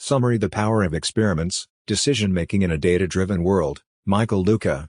Summary: The Power of Experiments, Decision-Making in a Data-Driven World, Michael Luca.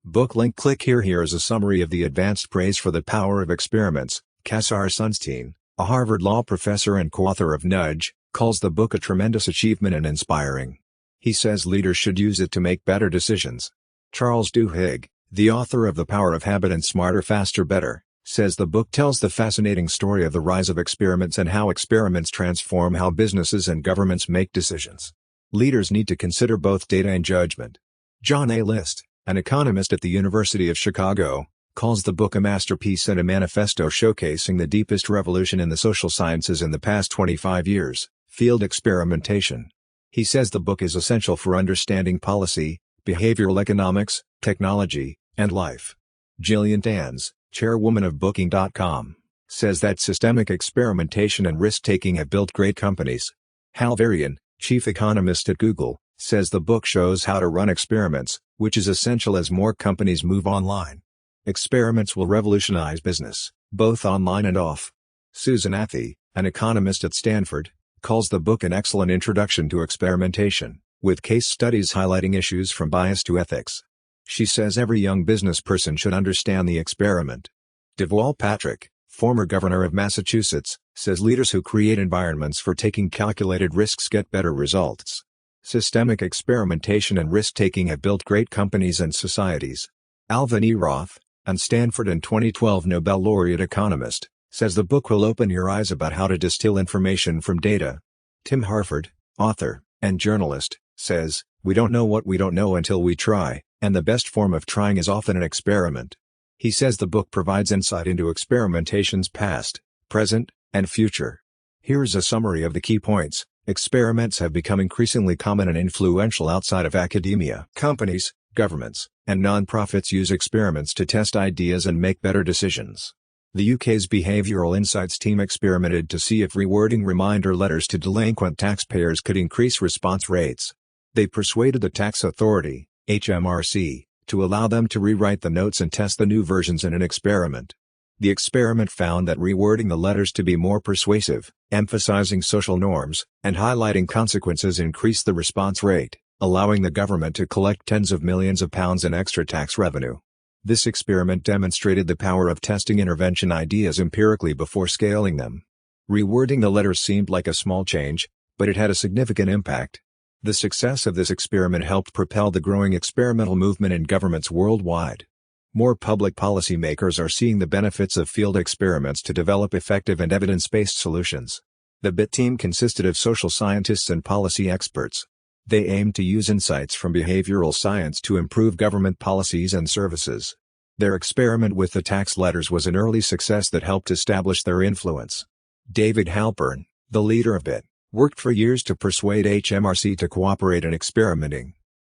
Book link. Click here. Here is a summary of the advanced praise for the power of experiments. Kassar Sunstein, a Harvard law professor and co-author of Nudge, calls the book a tremendous achievement and inspiring. He says leaders should use it to make better decisions. Charles Duhigg, the author of The Power of Habit and Smarter Faster Better, says the book tells the fascinating story of the rise of experiments and how experiments transform how businesses and governments make decisions. Leaders need to consider both data and judgment. John A. List, an economist at the University of Chicago, calls the book a masterpiece and a manifesto showcasing the deepest revolution in the social sciences in the past 25 years, field experimentation. He says the book is essential for understanding policy, behavioral economics, technology, and life. Gillian Tans, chairwoman of Booking.com, says that systemic experimentation and risk-taking have built great companies. Hal Varian, chief economist at Google, says the book shows how to run experiments, which is essential as more companies move online. Experiments will revolutionize business, both online and off. Susan Athey, an economist at Stanford, calls the book an excellent introduction to experimentation, with case studies highlighting issues from bias to ethics. She says every young business person should understand the experiment. Deval Patrick, former governor of Massachusetts, says leaders who create environments for taking calculated risks get better results. Systemic experimentation and risk-taking have built great companies and societies. Alvin E. Roth, a Stanford and 2012 Nobel laureate economist, says the book will open your eyes about how to distill information from data. Tim Harford, author and journalist, says, "We don't know what we don't know until we try, and the best form of trying is often an experiment." He says the book provides insight into experimentation's past, present, and future. Here's a summary of the key points. Experiments have become increasingly common and influential outside of academia. Companies, governments, and non-profits use experiments to test ideas and make better decisions. The UK's Behavioural Insights team experimented to see if rewording reminder letters to delinquent taxpayers could increase response rates. They persuaded the tax authority, HMRC, to allow them to rewrite the notes and test the new versions in an experiment. The experiment found that rewording the letters to be more persuasive, emphasizing social norms, and highlighting consequences increased the response rate, allowing the government to collect tens of millions of pounds in extra tax revenue. This experiment demonstrated the power of testing intervention ideas empirically before scaling them. Rewording the letters seemed like a small change, but it had a significant impact. The success of this experiment helped propel the growing experimental movement in governments worldwide. More public policymakers are seeing the benefits of field experiments to develop effective and evidence-based solutions. The BIT team consisted of social scientists and policy experts. They aimed to use insights from behavioral science to improve government policies and services. Their experiment with the tax letters was an early success that helped establish their influence. David Halpern, the leader of BIT, worked for years to persuade HMRC to cooperate in experimenting.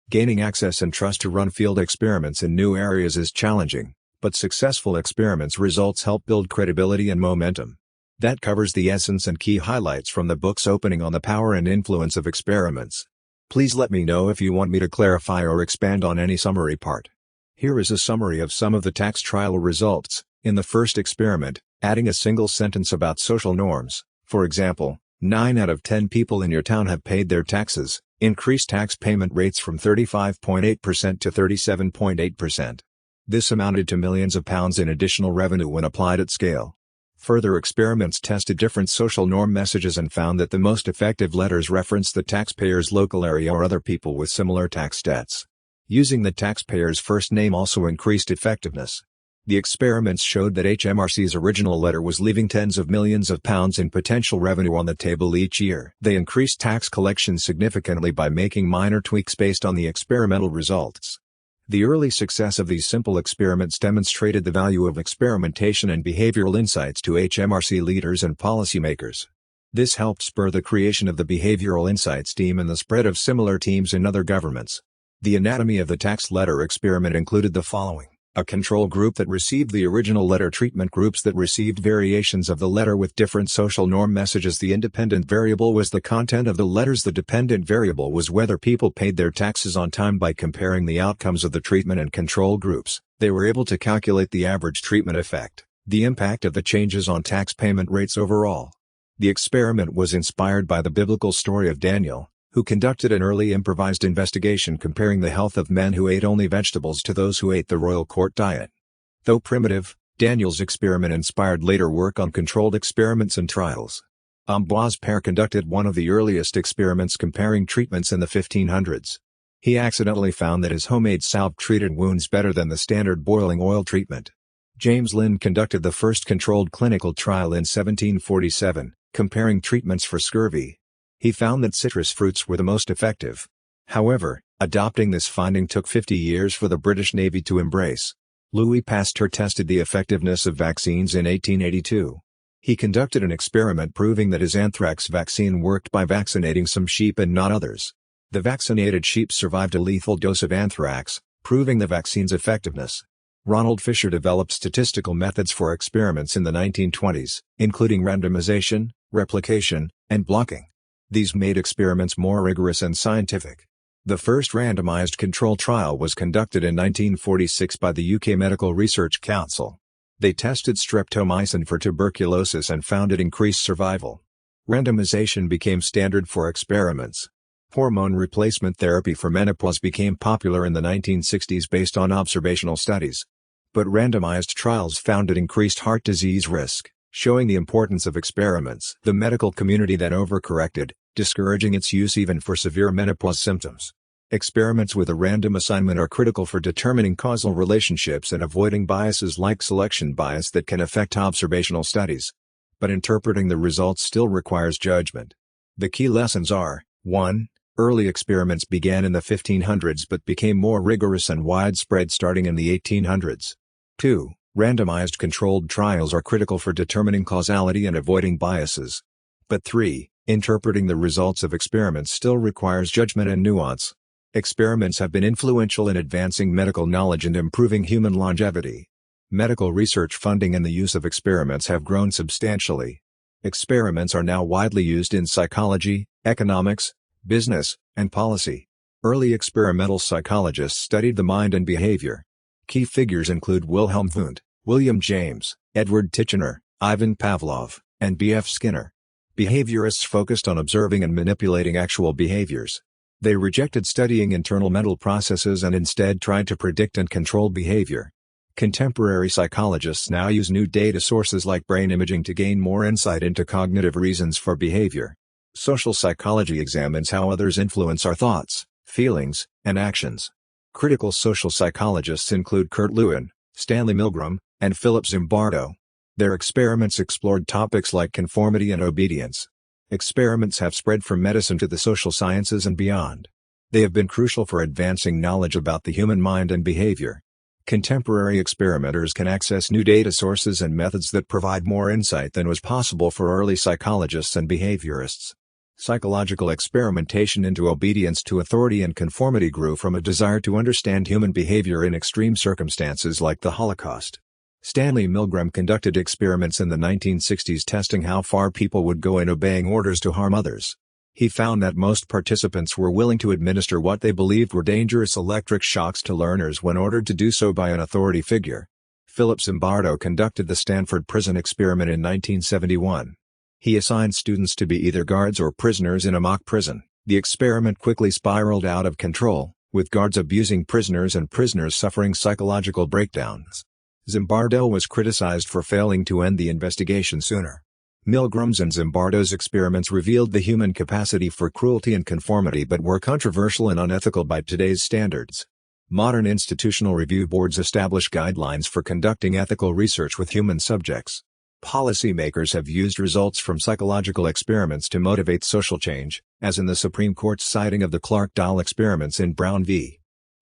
Gaining access and trust to run field experiments in new areas is challenging, but successful experiments results help build credibility and momentum. That covers the essence and key highlights from the book's opening on the power and influence of experiments. Please let me know if you want me to clarify or expand on any summary part. Here is a summary of some of the tax trial results. In the first experiment, adding a single sentence about social norms, for example, 9 out of 10 people in your town have paid their taxes, increased tax payment rates from 35.8% to 37.8%. This amounted to millions of pounds in additional revenue when applied at scale. Further experiments tested different social norm messages and found that the most effective letters referenced the taxpayer's local area or other people with similar tax debts. Using the taxpayer's first name also increased effectiveness. The experiments showed that HMRC's original letter was leaving tens of millions of pounds in potential revenue on the table each year. They increased tax collections significantly by making minor tweaks based on the experimental results. The early success of these simple experiments demonstrated the value of experimentation and behavioral insights to HMRC leaders and policymakers. This helped spur the creation of the Behavioral Insights team and the spread of similar teams in other governments. The anatomy of the tax letter experiment included the following: a control group that received the original letter, treatment groups that received variations of the letter with different social norm messages. The independent variable was the content of the letters. The dependent variable was whether people paid their taxes on time. By comparing the outcomes of the treatment and control groups, they were able to calculate the average treatment effect, the impact of the changes on tax payment rates overall. The experiment was inspired by the biblical story of Daniel, who conducted an early improvised investigation comparing the health of men who ate only vegetables to those who ate the royal court diet. Though primitive, Daniel's experiment inspired later work on controlled experiments and trials. Ambroise Paré conducted one of the earliest experiments comparing treatments in the 1500s. He accidentally found that his homemade salve treated wounds better than the standard boiling oil treatment. James Lind conducted the first controlled clinical trial in 1747, comparing treatments for scurvy. He found that citrus fruits were the most effective. However, adopting this finding took 50 years for the British Navy to embrace. Louis Pasteur tested the effectiveness of vaccines in 1882. He conducted an experiment proving that his anthrax vaccine worked by vaccinating some sheep and not others. The vaccinated sheep survived a lethal dose of anthrax, proving the vaccine's effectiveness. Ronald Fisher developed statistical methods for experiments in the 1920s, including randomization, replication, and blocking. These made experiments more rigorous and scientific. The first randomized control trial was conducted in 1946 by the UK Medical Research Council. They tested streptomycin for tuberculosis and found it increased survival. Randomization became standard for experiments. Hormone replacement therapy for menopause became popular in the 1960s based on observational studies. But randomized trials found it increased heart disease risk, showing the importance of experiments. The medical community then overcorrected, discouraging its use even for severe menopause symptoms. Experiments with a random assignment are critical for determining causal relationships and avoiding biases like selection bias that can affect observational studies. But interpreting the results still requires judgment. The key lessons are: 1. Early experiments began in the 1500s but became more rigorous and widespread starting in the 1800s. 2. Randomized controlled trials are critical for determining causality and avoiding biases. But 3. Interpreting the results of experiments still requires judgment and nuance. Experiments have been influential in advancing medical knowledge and improving human longevity. Medical research funding and the use of experiments have grown substantially. Experiments are now widely used in psychology, economics, business, and policy. Early experimental psychologists studied the mind and behavior. Key figures include Wilhelm Wundt, William James, Edward Titchener, Ivan Pavlov, and B.F. Skinner. Behaviorists focused on observing and manipulating actual behaviors. They rejected studying internal mental processes and instead tried to predict and control behavior. Contemporary psychologists now use new data sources like brain imaging to gain more insight into cognitive reasons for behavior. Social psychology examines how others influence our thoughts, feelings, and actions. Critical social psychologists include Kurt Lewin, Stanley Milgram, and Philip Zimbardo. Their experiments explored topics like conformity and obedience. Experiments have spread from medicine to the social sciences and beyond. They have been crucial for advancing knowledge about the human mind and behavior. Contemporary experimenters can access new data sources and methods that provide more insight than was possible for early psychologists and behaviorists. Psychological experimentation into obedience to authority and conformity grew from a desire to understand human behavior in extreme circumstances like the Holocaust. Stanley Milgram conducted experiments in the 1960s testing how far people would go in obeying orders to harm others. He found that most participants were willing to administer what they believed were dangerous electric shocks to learners when ordered to do so by an authority figure. Philip Zimbardo conducted the Stanford Prison Experiment in 1971. He assigned students to be either guards or prisoners in a mock prison. The experiment quickly spiraled out of control, with guards abusing prisoners and prisoners suffering psychological breakdowns. Zimbardo was criticized for failing to end the investigation sooner. Milgram's and Zimbardo's experiments revealed the human capacity for cruelty and conformity but were controversial and unethical by today's standards. Modern institutional review boards establish guidelines for conducting ethical research with human subjects. Policymakers have used results from psychological experiments to motivate social change, as in the Supreme Court's citing of the Clark-Dahl experiments in Brown v.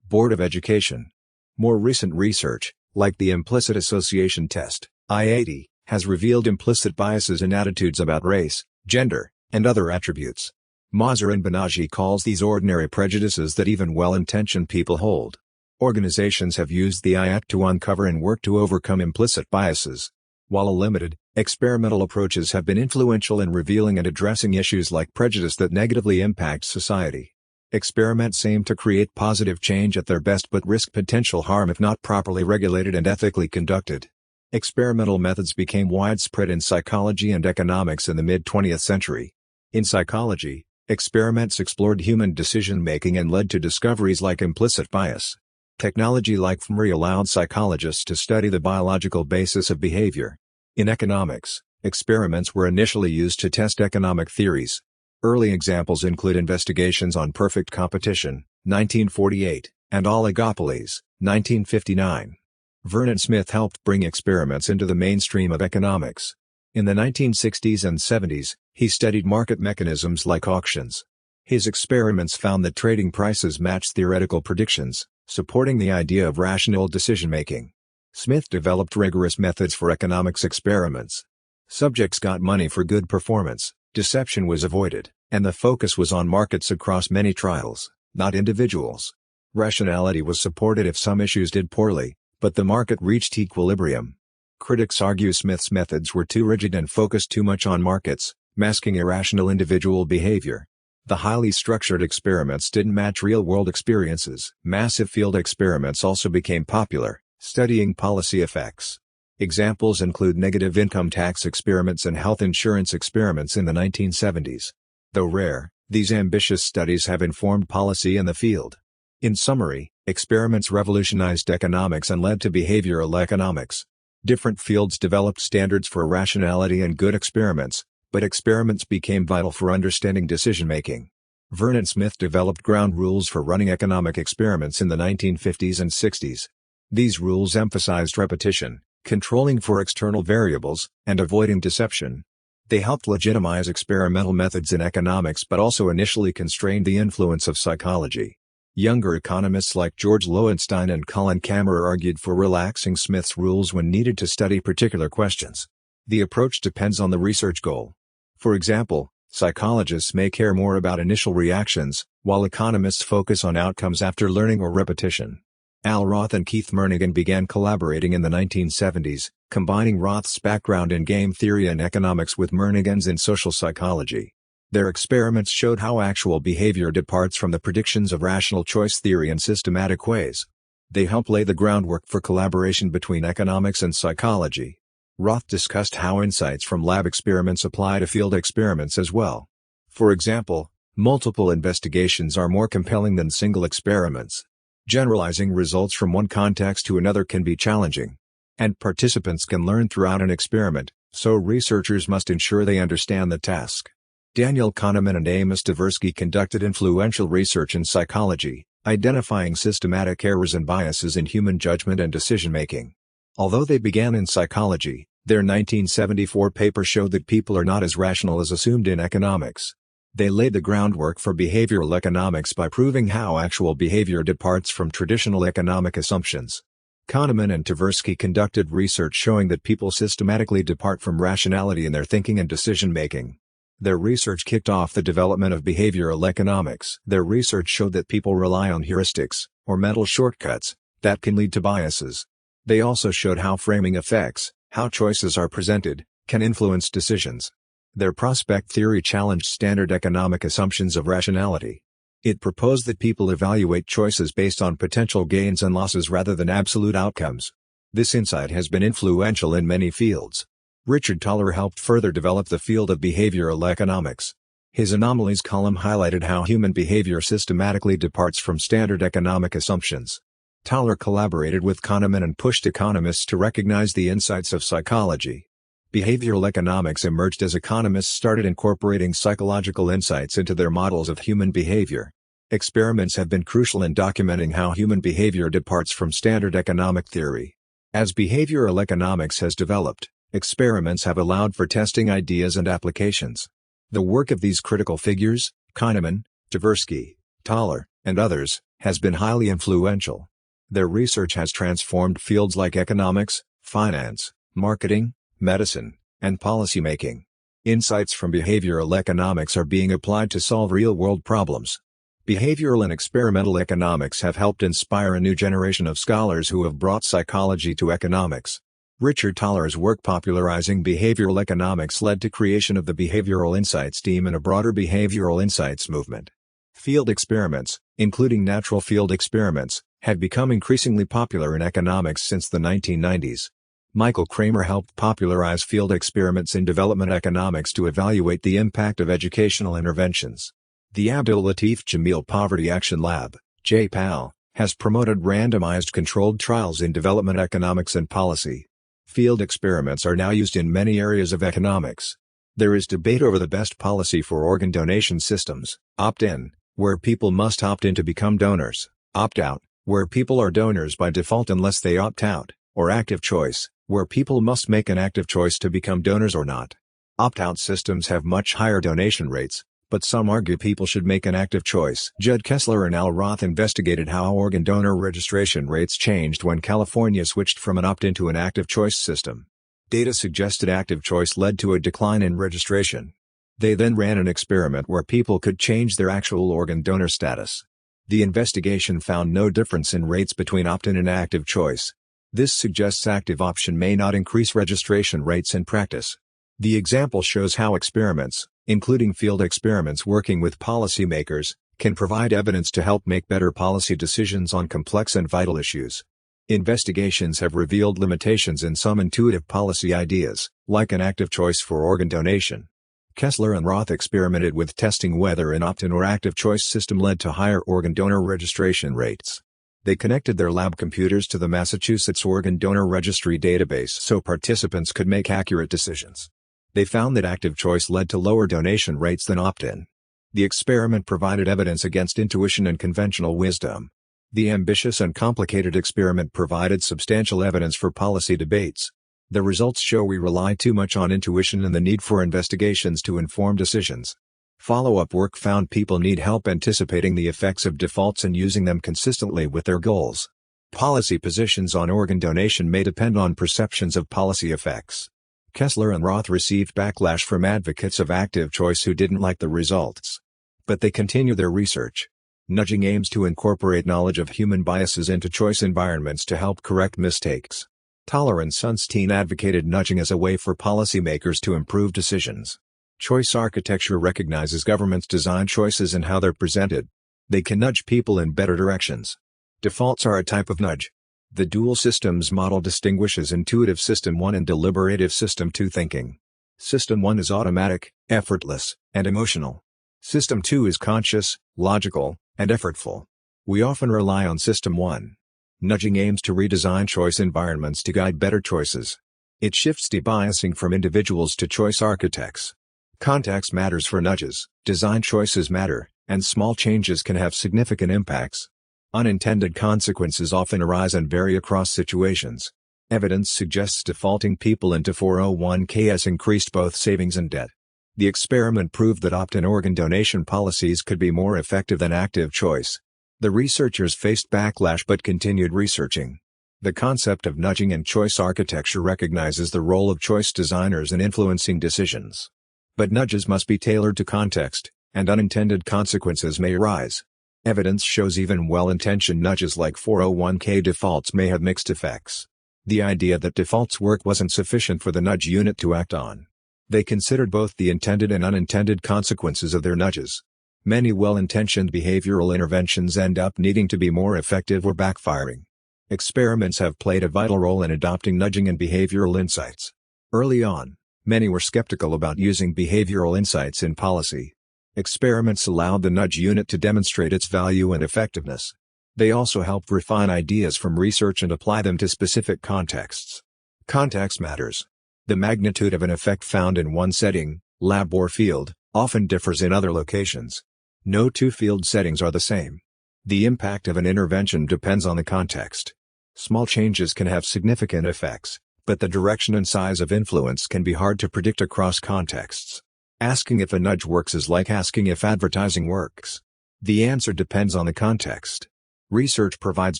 Board of Education. More recent research, like the Implicit Association Test, I-80, has revealed implicit biases in attitudes about race, gender, and other attributes. Mazur and Banaji calls these ordinary prejudices that even well-intentioned people hold. Organizations have used the I-ACT to uncover and work to overcome implicit biases. While limited, experimental approaches have been influential in revealing and addressing issues like prejudice that negatively impact society. Experiments aim to create positive change at their best but risk potential harm if not properly regulated and ethically conducted. Experimental methods became widespread in psychology and economics in the mid-20th century. In psychology, experiments explored human decision-making and led to discoveries like implicit bias. Technology like fMRI allowed psychologists to study the biological basis of behavior. In economics, experiments were initially used to test economic theories. Early examples include investigations on perfect competition, 1948, and oligopolies, 1959. Vernon Smith helped bring experiments into the mainstream of economics. In the 1960s and 70s, he studied market mechanisms like auctions. His experiments found that trading prices matched theoretical predictions, supporting the idea of rational decision-making. Smith developed rigorous methods for economics experiments. Subjects got money for good performance, deception was avoided, and the focus was on markets across many trials, not individuals. Rationality was supported if some issues did poorly, but the market reached equilibrium. Critics argue Smith's methods were too rigid and focused too much on markets, masking irrational individual behavior. The highly structured experiments didn't match real-world experiences. Massive field experiments also became popular, studying policy effects. Examples include negative income tax experiments and health insurance experiments in the 1970s. Though rare, these ambitious studies have informed policy in the field. In summary, experiments revolutionized economics and led to behavioral economics. Different fields developed standards for rationality and good experiments, but experiments became vital for understanding decision-making. Vernon Smith developed ground rules for running economic experiments in the 1950s and 60s. These rules emphasized repetition, controlling for external variables, and avoiding deception. They helped legitimize experimental methods in economics but also initially constrained the influence of psychology. Younger economists like George Lowenstein and Colin Cameron argued for relaxing Smith's rules when needed to study particular questions. The approach depends on the research goal. For example, psychologists may care more about initial reactions, while economists focus on outcomes after learning or repetition. Al Roth and Keith Murnaghan began collaborating in the 1970s, combining Roth's background in game theory and economics with Murnaghan's in social psychology. Their experiments showed how actual behavior departs from the predictions of rational choice theory in systematic ways. They helped lay the groundwork for collaboration between economics and psychology. Roth discussed how insights from lab experiments apply to field experiments as well. For example, multiple investigations are more compelling than single experiments. Generalizing results from one context to another can be challenging. And participants can learn throughout an experiment, so researchers must ensure they understand the task. Daniel Kahneman and Amos Tversky conducted influential research in psychology, identifying systematic errors and biases in human judgment and decision-making. Although they began in psychology, their 1974 paper showed that people are not as rational as assumed in economics. They laid the groundwork for behavioral economics by proving how actual behavior departs from traditional economic assumptions. Kahneman and Tversky conducted research showing that people systematically depart from rationality in their thinking and decision-making. Their research kicked off the development of behavioral economics. Their research showed that people rely on heuristics, or mental shortcuts, that can lead to biases. They also showed how framing effects, how choices are presented, can influence decisions. Their prospect theory challenged standard economic assumptions of rationality. It proposed that people evaluate choices based on potential gains and losses rather than absolute outcomes. This insight has been influential in many fields. Richard Thaler helped further develop the field of behavioral economics. His anomalies column highlighted how human behavior systematically departs from standard economic assumptions. Thaler collaborated with Kahneman and pushed economists to recognize the insights of psychology. Behavioral economics emerged as economists started incorporating psychological insights into their models of human behavior. Experiments have been crucial in documenting how human behavior departs from standard economic theory. As behavioral economics has developed, experiments have allowed for testing ideas and applications. The work of these critical figures, Kahneman, Tversky, Thaler, and others, has been highly influential. Their research has transformed fields like economics, finance, marketing, medicine, and policymaking. Insights from behavioral economics are being applied to solve real-world problems. Behavioral and experimental economics have helped inspire a new generation of scholars who have brought psychology to economics. Richard Thaler's work popularizing behavioral economics led to creation of the Behavioral Insights team and a broader behavioral insights movement. Field experiments, including natural field experiments, have become increasingly popular in economics since the 1990s. Michael Kramer helped popularize field experiments in development economics to evaluate the impact of educational interventions. The Abdul Latif Jameel Poverty Action Lab, JPAL, has promoted randomized controlled trials in development economics and policy. Field experiments are now used in many areas of economics. There is debate over the best policy for organ donation systems: opt-in, where people must opt in to become donors; opt-out, where people are donors by default unless they opt out; or active choice, where people must make an active choice to become donors or not. Opt-out systems have much higher donation rates, but some argue people should make an active choice. Judd Kessler and Al Roth investigated how organ donor registration rates changed when California switched from an opt-in to an active choice system. Data suggested active choice led to a decline in registration. They then ran an experiment where people could change their actual organ donor status. The investigation found no difference in rates between opt-in and active choice. This suggests active option may not increase registration rates in practice. The example shows how experiments, including field experiments working with policymakers, can provide evidence to help make better policy decisions on complex and vital issues. Investigations have revealed limitations in some intuitive policy ideas, like an active choice for organ donation. Kessler and Roth experimented with testing whether an opt-in or active choice system led to higher organ donor registration rates. They connected their lab computers to the Massachusetts Organ Donor Registry database so participants could make accurate decisions. They found that active choice led to lower donation rates than opt-in. The experiment provided evidence against intuition and conventional wisdom. The ambitious and complicated experiment provided substantial evidence for policy debates. The results show we rely too much on intuition and the need for investigations to inform decisions. Follow-up work found people need help anticipating the effects of defaults and using them consistently with their goals. Policy positions on organ donation may depend on perceptions of policy effects. Kessler and Roth received backlash from advocates of active choice who didn't like the results. But they continue their research. Nudging aims to incorporate knowledge of human biases into choice environments to help correct mistakes. Thaler and Sunstein advocated nudging as a way for policymakers to improve decisions. Choice architecture recognizes governments' design choices and how they're presented. They can nudge people in better directions. Defaults are a type of nudge. The dual systems model distinguishes intuitive System 1 and deliberative System 2 thinking. System 1 is automatic, effortless, and emotional. System 2 is conscious, logical, and effortful. We often rely on System 1. Nudging aims to redesign choice environments to guide better choices. It shifts debiasing from individuals to choice architects. Context matters for nudges, design choices matter, and small changes can have significant impacts. Unintended consequences often arise and vary across situations. Evidence suggests defaulting people into 401k has increased both savings and debt. The experiment proved that opt-in organ donation policies could be more effective than active choice. The researchers faced backlash but continued researching. The concept of nudging and choice architecture recognizes the role of choice designers in influencing decisions. But nudges must be tailored to context, and unintended consequences may arise. Evidence shows even well-intentioned nudges like 401k defaults may have mixed effects. The idea that defaults work wasn't sufficient for the nudge unit to act on. They considered both the intended and unintended consequences of their nudges. Many well-intentioned behavioral interventions end up needing to be more effective or backfiring. Experiments have played a vital role in adopting nudging and behavioral insights. Early on, many were skeptical about using behavioral insights in policy. Experiments allowed the nudge unit to demonstrate its value and effectiveness. They also helped refine ideas from research and apply them to specific contexts. Context matters. The magnitude of an effect found in one setting, lab or field, often differs in other locations. No two field settings are the same. The impact of an intervention depends on the context. Small changes can have significant effects, but the direction and size of influence can be hard to predict across contexts. Asking if a nudge works is like asking if advertising works. The answer depends on the context. Research provides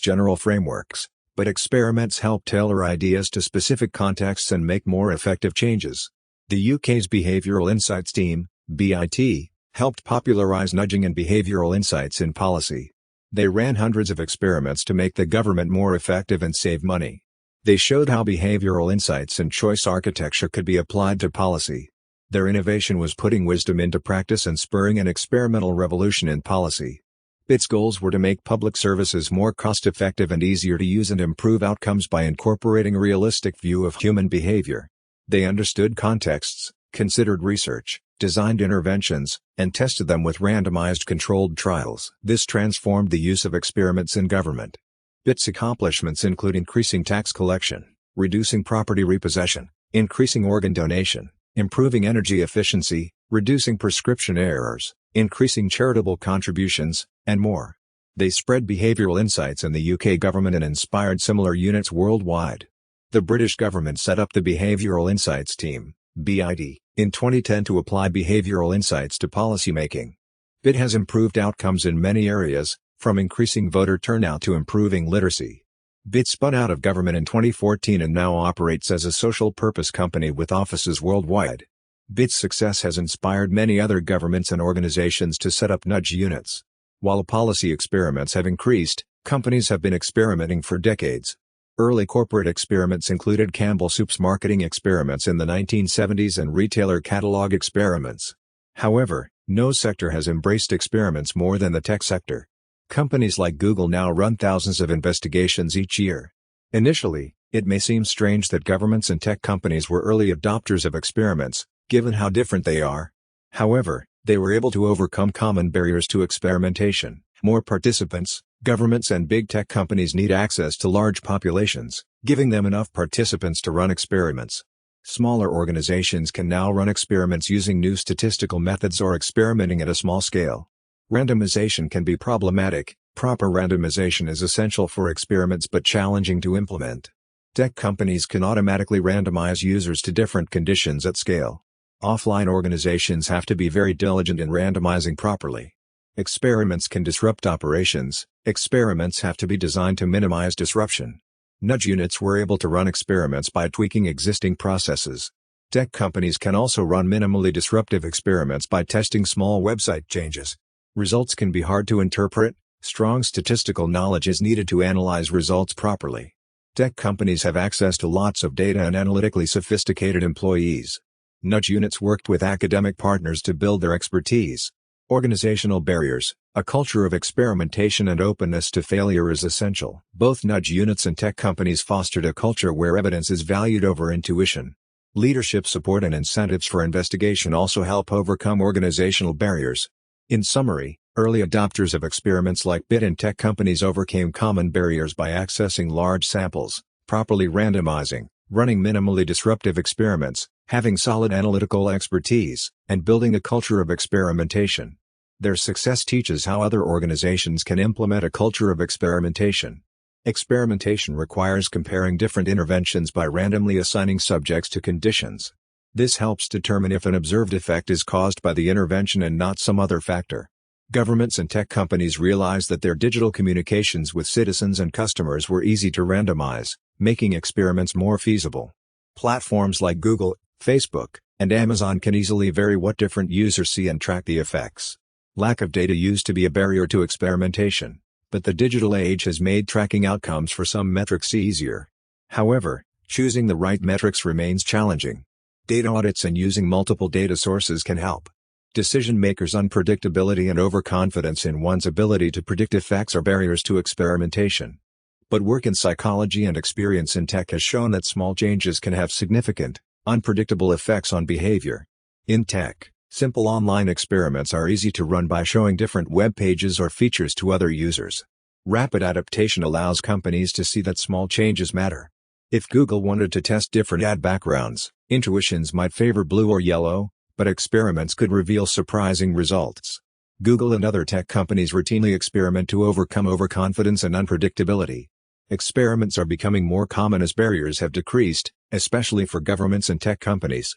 general frameworks, but experiments help tailor ideas to specific contexts and make more effective changes. The UK's Behavioural Insights team, BIT, helped popularise nudging and behavioural insights in policy. They ran hundreds of experiments to make the government more effective and save money. They showed how behavioural insights and choice architecture could be applied to policy. Their innovation was putting wisdom into practice and spurring an experimental revolution in policy. BIT's goals were to make public services more cost-effective and easier to use and improve outcomes by incorporating a realistic view of human behavior. They understood contexts, considered research, designed interventions, and tested them with randomized controlled trials. This transformed the use of experiments in government. BIT's accomplishments include increasing tax collection, reducing property repossession, increasing organ donation, improving energy efficiency, reducing prescription errors, increasing charitable contributions, and more. They spread behavioral insights in the UK government and inspired similar units worldwide. The British government set up the Behavioural Insights Team, BID, in 2010 to apply behavioural insights to policymaking. BIT has improved outcomes in many areas, from increasing voter turnout to improving literacy. BIT spun out of government in 2014 and now operates as a social purpose company with offices worldwide. BIT's success has inspired many other governments and organizations to set up nudge units. While policy experiments have increased, companies have been experimenting for decades. Early corporate experiments included Campbell Soup's marketing experiments in the 1970s and retailer catalog experiments. However, no sector has embraced experiments more than the tech sector. Companies like Google now run thousands of investigations each year. Initially, it may seem strange that governments and tech companies were early adopters of experiments, given how different they are. However, they were able to overcome common barriers to experimentation. More participants, governments and big tech companies need access to large populations, giving them enough participants to run experiments. Smaller organizations can now run experiments using new statistical methods or experimenting at a small scale. Randomization can be problematic. Proper randomization is essential for experiments but challenging to implement. Tech companies can automatically randomize users to different conditions at scale. Offline organizations have to be very diligent in randomizing properly. Experiments can disrupt operations. Experiments have to be designed to minimize disruption. Nudge units were able to run experiments by tweaking existing processes. Tech companies can also run minimally disruptive experiments by testing small website changes. Results can be hard to interpret. Strong statistical knowledge is needed to analyze results properly. Tech companies have access to lots of data and analytically sophisticated employees. Nudge units worked with academic partners to build their expertise. Organizational barriers, a culture of experimentation and openness to failure is essential. Both nudge units and tech companies fostered a culture where evidence is valued over intuition. Leadership support and incentives for investigation also help overcome organizational barriers. In summary, early adopters of experiments like BIT and tech companies overcame common barriers by accessing large samples, properly randomizing, running minimally disruptive experiments, having solid analytical expertise, and building a culture of experimentation. Their success teaches how other organizations can implement a culture of experimentation. Experimentation requires comparing different interventions by randomly assigning subjects to conditions. This helps determine if an observed effect is caused by the intervention and not some other factor. Governments and tech companies realized that their digital communications with citizens and customers were easy to randomize, making experiments more feasible. Platforms like Google, Facebook, and Amazon can easily vary what different users see and track the effects. Lack of data used to be a barrier to experimentation, but the digital age has made tracking outcomes for some metrics easier. However, choosing the right metrics remains challenging. Data audits and using multiple data sources can help. Decision makers' unpredictability and overconfidence in one's ability to predict effects are barriers to experimentation. But work in psychology and experience in tech has shown that small changes can have significant, unpredictable effects on behavior. In tech, simple online experiments are easy to run by showing different web pages or features to other users. Rapid adaptation allows companies to see that small changes matter. If Google wanted to test different ad backgrounds, intuitions might favor blue or yellow, but experiments could reveal surprising results. Google and other tech companies routinely experiment to overcome overconfidence and unpredictability. Experiments are becoming more common as barriers have decreased, especially for governments and tech companies.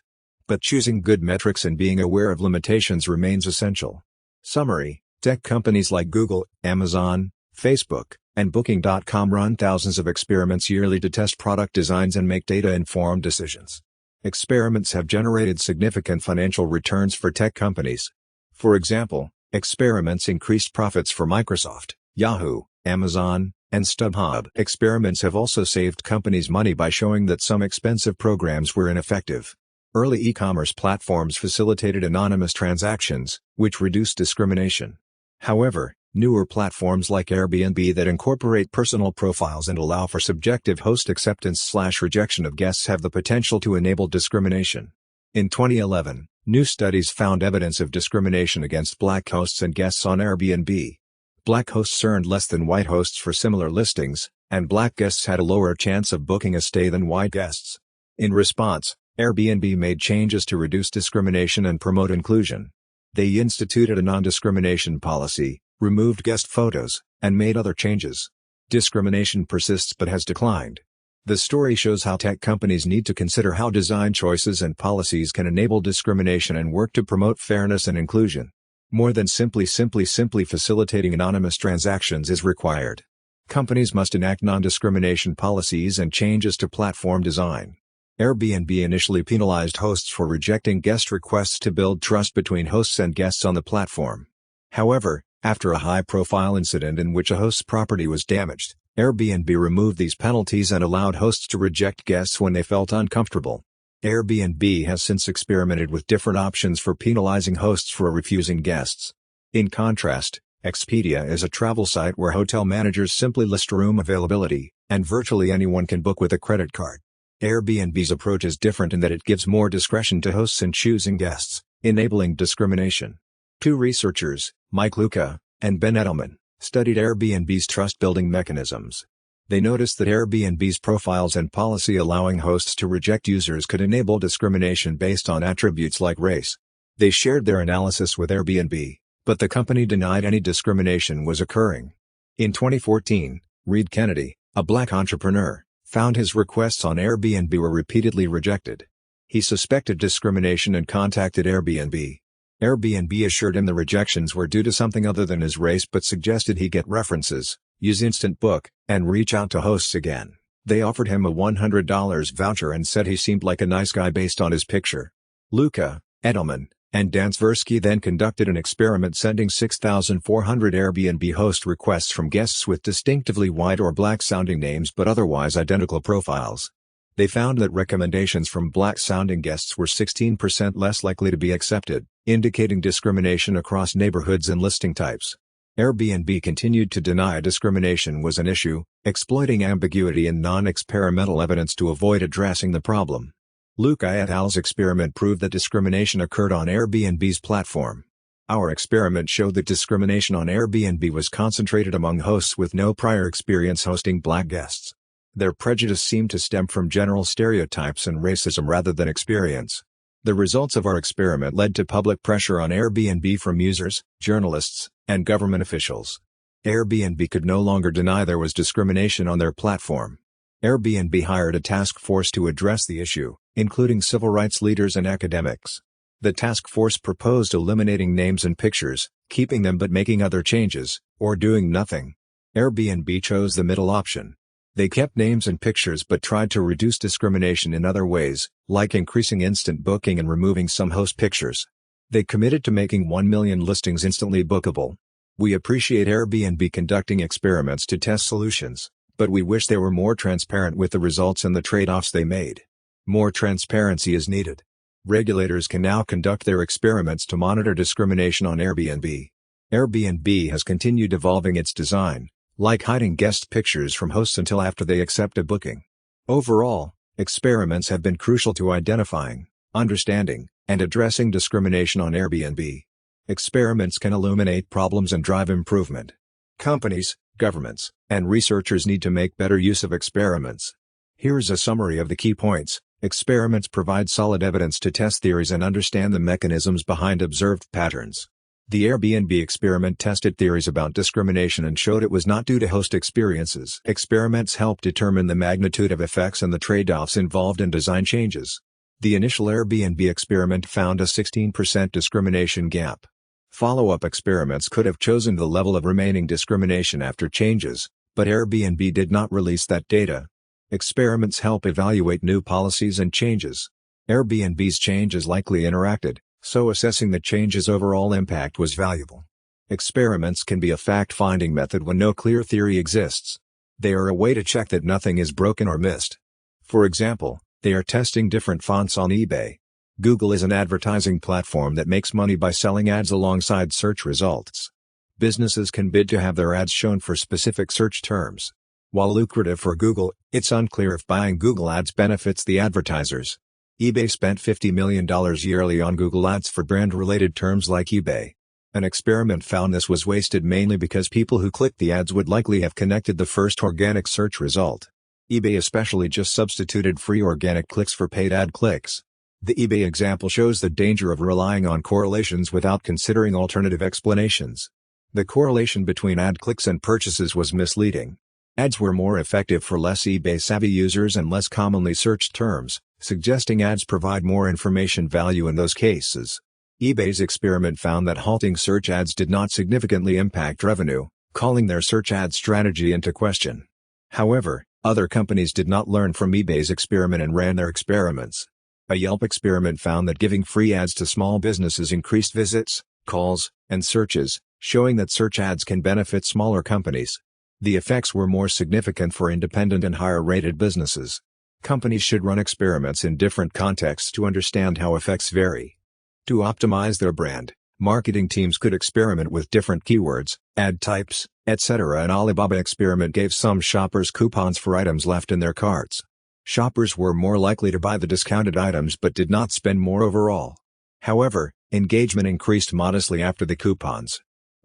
But choosing good metrics and being aware of limitations remains essential. Summary: tech companies like Google, Amazon, Facebook, and Booking.com run thousands of experiments yearly to test product designs and make data-informed decisions. Experiments have generated significant financial returns for tech companies. For example, experiments increased profits for Microsoft, Yahoo, Amazon, and StubHub. Experiments have also saved companies money by showing that some expensive programs were ineffective. Early e-commerce platforms facilitated anonymous transactions, which reduced discrimination. However, Newer platforms like Airbnb that incorporate personal profiles and allow for subjective host acceptance/rejection of guests have the potential to enable discrimination. In 2011, new studies found evidence of discrimination against black hosts and guests on Airbnb. Black hosts earned less than white hosts for similar listings, and black guests had a lower chance of booking a stay than white guests. In response, Airbnb made changes to reduce discrimination and promote inclusion. They instituted a non-discrimination policy, removed guest photos, and made other changes. Discrimination persists but has declined. The story shows how tech companies need to consider how design choices and policies can enable discrimination and work to promote fairness and inclusion. More than simply facilitating anonymous transactions is required. Companies must enact non-discrimination policies and changes to platform design. Airbnb initially penalized hosts for rejecting guest requests to build trust between hosts and guests on the platform. However, after a high-profile incident in which a host's property was damaged, Airbnb removed these penalties and allowed hosts to reject guests when they felt uncomfortable. Airbnb has since experimented with different options for penalizing hosts for refusing guests. In contrast, Expedia is a travel site where hotel managers simply list room availability, and virtually anyone can book with a credit card. Airbnb's approach is different in that it gives more discretion to hosts in choosing guests, enabling discrimination. Two researchers, Luca and Ben Edelman, studied Airbnb's trust-building mechanisms. They noticed that Airbnb's profiles and policy allowing hosts to reject users could enable discrimination based on attributes like race. They shared their analysis with Airbnb, but the company denied any discrimination was occurring. In 2014, Reed Kennedy, a black entrepreneur, found his requests on Airbnb were repeatedly rejected. He suspected discrimination and contacted Airbnb. Airbnb assured him the rejections were due to something other than his race but suggested he get references, use Instant Book, and reach out to hosts again. They offered him a $100 voucher and said he seemed like a nice guy based on his picture. Luca, Edelman, and Dan Tversky then conducted an experiment sending 6,400 Airbnb host requests from guests with distinctively white or black-sounding names but otherwise identical profiles. They found that recommendations from black-sounding guests were 16% less likely to be accepted, indicating discrimination across neighborhoods and listing types. Airbnb continued to deny discrimination was an issue, exploiting ambiguity and non-experimental evidence to avoid addressing the problem. Luca et al.'s experiment proved that discrimination occurred on Airbnb's platform. Our experiment showed that discrimination on Airbnb was concentrated among hosts with no prior experience hosting black guests. Their prejudice seemed to stem from general stereotypes and racism rather than experience. The results of our experiment led to public pressure on Airbnb from users, journalists, and government officials. Airbnb could no longer deny there was discrimination on their platform. Airbnb hired a task force to address the issue, including civil rights leaders and academics. The task force proposed eliminating names and pictures, keeping them but making other changes, or doing nothing. Airbnb chose the middle option. They kept names and pictures but tried to reduce discrimination in other ways, like increasing instant booking and removing some host pictures. They committed to making 1 million listings instantly bookable. We appreciate Airbnb conducting experiments to test solutions, but we wish they were more transparent with the results and the trade-offs they made. More transparency is needed. Regulators can now conduct their experiments to monitor discrimination on Airbnb. Airbnb has continued evolving its design, like hiding guest pictures from hosts until after they accept a booking. Overall, experiments have been crucial to identifying, understanding, and addressing discrimination on Airbnb. Experiments can illuminate problems and drive improvement. Companies, governments, and researchers need to make better use of experiments. Here is a summary of the key points. Experiments provide solid evidence to test theories and understand the mechanisms behind observed patterns. The Airbnb experiment tested theories about discrimination and showed it was not due to host experiences. Experiments help determine the magnitude of effects and the trade-offs involved in design changes. The initial Airbnb experiment found a 16% discrimination gap. Follow-up experiments could have chosen the level of remaining discrimination after changes, but Airbnb did not release that data. Experiments help evaluate new policies and changes. Airbnb's changes likely interacted, so assessing the change's overall impact was valuable. Experiments can be a fact-finding method when no clear theory exists. They are a way to check that nothing is broken or missed. For example, they are testing different fonts on eBay. Google is an advertising platform that makes money by selling ads alongside search results. Businesses can bid to have their ads shown for specific search terms. While lucrative for Google, it's unclear if buying Google Ads benefits the advertisers. eBay spent $50 million yearly on Google Ads for brand-related terms like eBay. An experiment found this was wasted mainly because people who clicked the ads would likely have connected the first organic search result. eBay especially just substituted free organic clicks for paid ad clicks. The eBay example shows the danger of relying on correlations without considering alternative explanations. The correlation between ad clicks and purchases was misleading. Ads were more effective for less eBay-savvy users and less commonly searched terms, suggesting ads provide more information value in those cases. eBay's experiment found that halting search ads did not significantly impact revenue, calling their search ad strategy into question. However, other companies did not learn from eBay's experiment and ran their experiments. A Yelp experiment found that giving free ads to small businesses increased visits, calls, and searches, showing that search ads can benefit smaller companies. The effects were more significant for independent and higher-rated businesses. Companies should run experiments in different contexts to understand how effects vary. To optimize their brand, marketing teams could experiment with different keywords, ad types, etc. An Alibaba experiment gave some shoppers coupons for items left in their carts. Shoppers were more likely to buy the discounted items but did not spend more overall. However, engagement increased modestly after the coupons.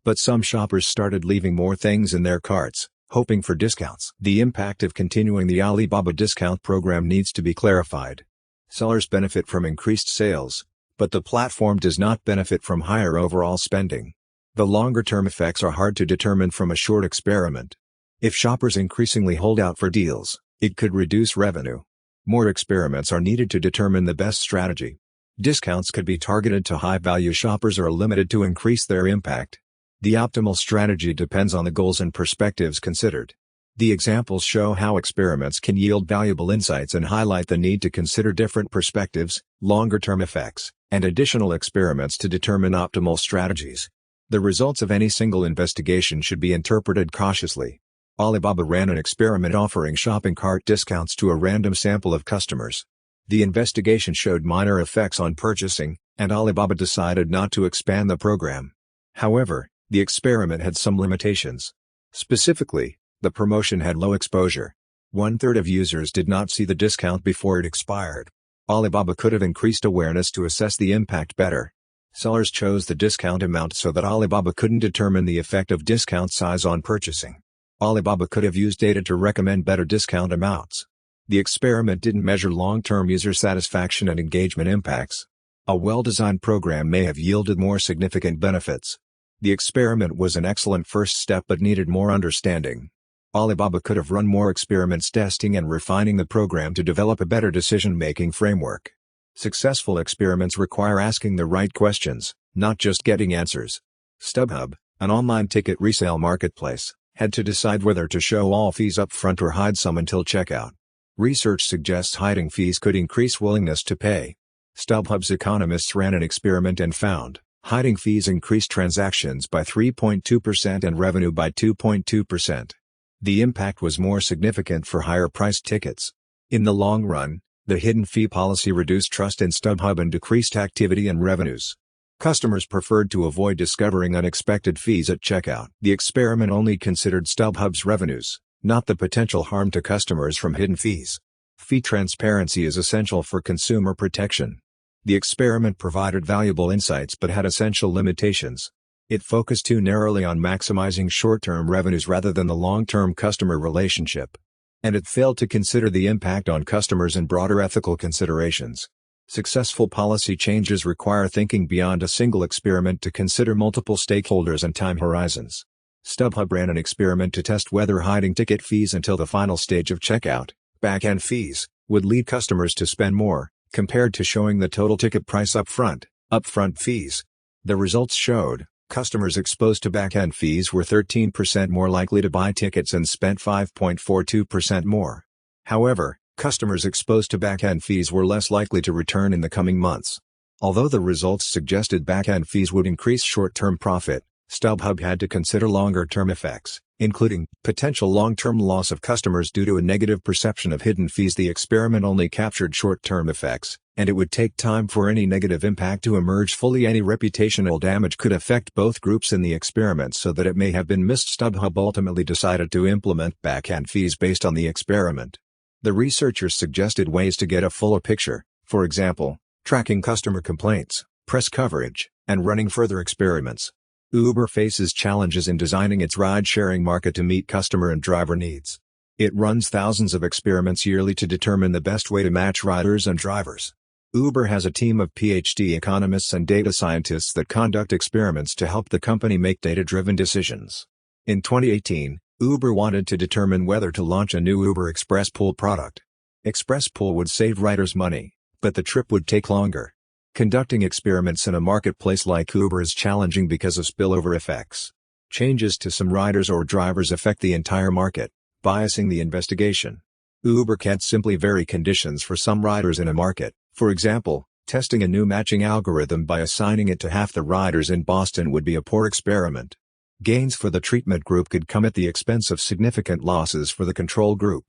But some shoppers started leaving more things in their carts, hoping for discounts. The impact of continuing the Alibaba discount program needs to be clarified. Sellers benefit from increased sales, but the platform does not benefit from higher overall spending. The longer-term effects are hard to determine from a short experiment. If shoppers increasingly hold out for deals, it could reduce revenue. More experiments are needed to determine the best strategy. Discounts could be targeted to high-value shoppers or limited to increase their impact. The optimal strategy depends on the goals and perspectives considered. The examples show how experiments can yield valuable insights and highlight the need to consider different perspectives, longer-term effects, and additional experiments to determine optimal strategies. The results of any single investigation should be interpreted cautiously. Alibaba ran an experiment offering shopping cart discounts to a random sample of customers. The investigation showed minor effects on purchasing, and Alibaba decided not to expand the program. However, the experiment had some limitations. Specifically, the promotion had low exposure. 1/3 of users did not see the discount before it expired. Alibaba could have increased awareness to assess the impact better. Sellers chose the discount amount so that Alibaba couldn't determine the effect of discount size on purchasing. Alibaba could have used data to recommend better discount amounts. The experiment didn't measure long-term user satisfaction and engagement impacts. A well-designed program may have yielded more significant benefits. The experiment was an excellent first step but needed more understanding. Alibaba could have run more experiments testing and refining the program to develop a better decision-making framework. Successful experiments require asking the right questions, not just getting answers. StubHub, an online ticket resale marketplace, had to decide whether to show all fees up front or hide some until checkout. Research suggests hiding fees could increase willingness to pay. StubHub's economists ran an experiment and found hiding fees increased transactions by 3.2% and revenue by 2.2%. The impact was more significant for higher-priced tickets. In the long run, the hidden fee policy reduced trust in StubHub and decreased activity and revenues. Customers preferred to avoid discovering unexpected fees at checkout. The experiment only considered StubHub's revenues, not the potential harm to customers from hidden fees. Fee transparency is essential for consumer protection. The experiment provided valuable insights but had essential limitations. It focused too narrowly on maximizing short-term revenues rather than the long-term customer relationship. And it failed to consider the impact on customers and broader ethical considerations. Successful policy changes require thinking beyond a single experiment to consider multiple stakeholders and time horizons. StubHub ran an experiment to test whether hiding ticket fees until the final stage of checkout, back-end fees, would lead customers to spend more, compared to showing the total ticket price upfront fees. The results showed customers exposed to back-end fees were 13% more likely to buy tickets and spent 5.42% more. However, customers exposed to back-end fees were less likely to return in the coming months. Although the results suggested back-end fees would increase short-term profit, StubHub had to consider longer-term effects, including potential long-term loss of customers due to a negative perception of hidden fees. The experiment only captured short-term effects, and it would take time for any negative impact to emerge fully. Any reputational damage could affect both groups in the experiment, so that it may have been missed. StubHub ultimately decided to implement backhand fees based on the experiment. The researchers suggested ways to get a fuller picture, for example, tracking customer complaints, press coverage, and running further experiments. Uber faces challenges in designing its ride-sharing market to meet customer and driver needs. It runs thousands of experiments yearly to determine the best way to match riders and drivers. Uber has a team of PhD economists and data scientists that conduct experiments to help the company make data-driven decisions. In 2018, Uber wanted to determine whether to launch a new Uber Express Pool product. Express Pool would save riders money, but the trip would take longer. Conducting experiments in a marketplace like Uber is challenging because of spillover effects. Changes to some riders or drivers affect the entire market, biasing the investigation. Uber can't simply vary conditions for some riders in a market. For example, testing a new matching algorithm by assigning it to half the riders in Boston would be a poor experiment. Gains for the treatment group could come at the expense of significant losses for the control group.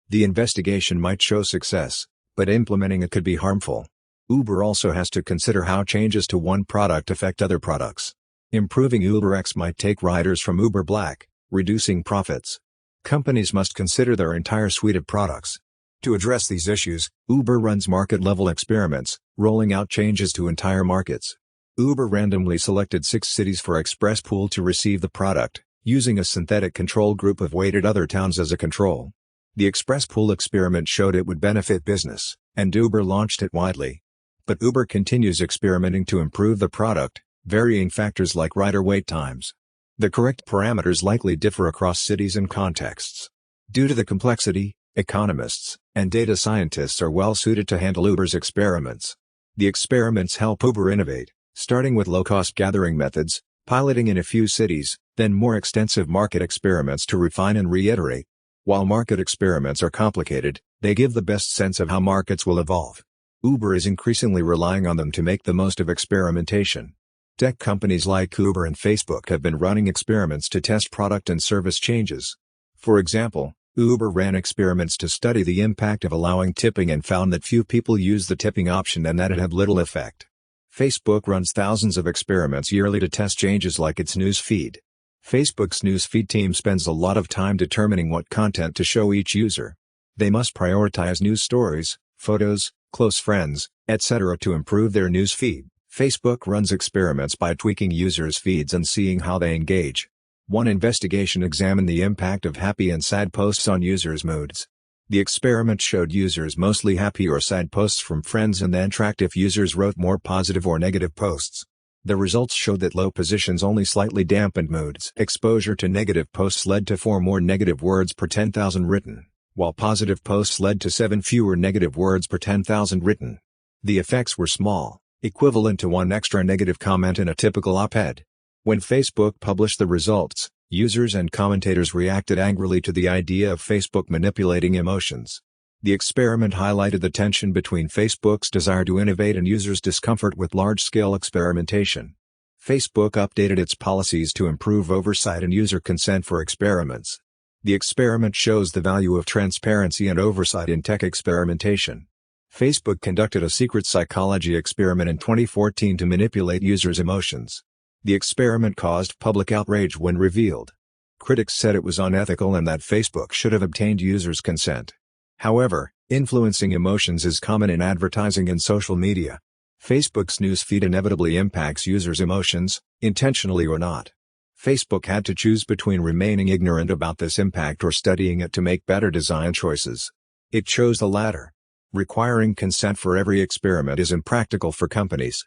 The investigation might show success, but implementing it could be harmful. Uber also has to consider how changes to one product affect other products. Improving UberX might take riders from Uber Black, reducing profits. Companies must consider their entire suite of products. To address these issues, Uber runs market-level experiments, rolling out changes to entire markets. Uber randomly selected 6 cities for Express Pool to receive the product, using a synthetic control group of weighted other towns as a control. The Express Pool experiment showed it would benefit business, and Uber launched it widely. But Uber continues experimenting to improve the product, varying factors like rider wait times. The correct parameters likely differ across cities and contexts. Due to the complexity, economists and data scientists are well suited to handle Uber's experiments. The experiments help Uber innovate, starting with low-cost gathering methods, piloting in a few cities, then more extensive market experiments to refine and reiterate. While market experiments are complicated, they give the best sense of how markets will evolve. Uber is increasingly relying on them to make the most of experimentation. Tech companies like Uber and Facebook have been running experiments to test product and service changes. For example, Uber ran experiments to study the impact of allowing tipping and found that few people use the tipping option and that it had little effect. Facebook runs thousands of experiments yearly to test changes like its news feed. Facebook's news feed team spends a lot of time determining what content to show each user. They must prioritize news stories, photos, close friends, etc. to improve their news feed. Facebook runs experiments by tweaking users' feeds and seeing how they engage. One investigation examined the impact of happy and sad posts on users' moods. The experiment showed users mostly happy or sad posts from friends and then tracked if users wrote more positive or negative posts. The results showed that low positions only slightly dampened moods. Exposure to negative posts led to 4 more negative words per 10,000 written, while positive posts led to 7 fewer negative words per 10,000 written. The effects were small, equivalent to 1 extra negative comment in a typical op-ed. When Facebook published the results, users and commentators reacted angrily to the idea of Facebook manipulating emotions. The experiment highlighted the tension between Facebook's desire to innovate and users' discomfort with large-scale experimentation. Facebook updated its policies to improve oversight and user consent for experiments. The experiment shows the value of transparency and oversight in tech experimentation. Facebook conducted a secret psychology experiment in 2014 to manipulate users' emotions. The experiment caused public outrage when revealed. Critics said it was unethical and that Facebook should have obtained users' consent. However, influencing emotions is common in advertising and social media. Facebook's newsfeed inevitably impacts users' emotions, intentionally or not. Facebook had to choose between remaining ignorant about this impact or studying it to make better design choices. It chose the latter. Requiring consent for every experiment is impractical for companies.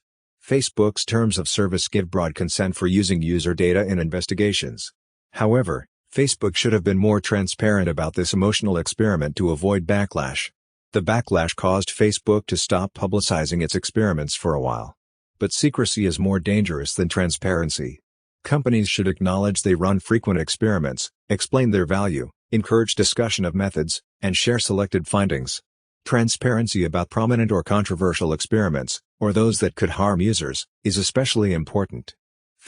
Facebook's terms of service give broad consent for using user data in investigations. However, Facebook should have been more transparent about this emotional experiment to avoid backlash. The backlash caused Facebook to stop publicizing its experiments for a while. But secrecy is more dangerous than transparency. Companies should acknowledge they run frequent experiments, explain their value, encourage discussion of methods, and share selected findings. Transparency about prominent or controversial experiments, or those that could harm users, is especially important.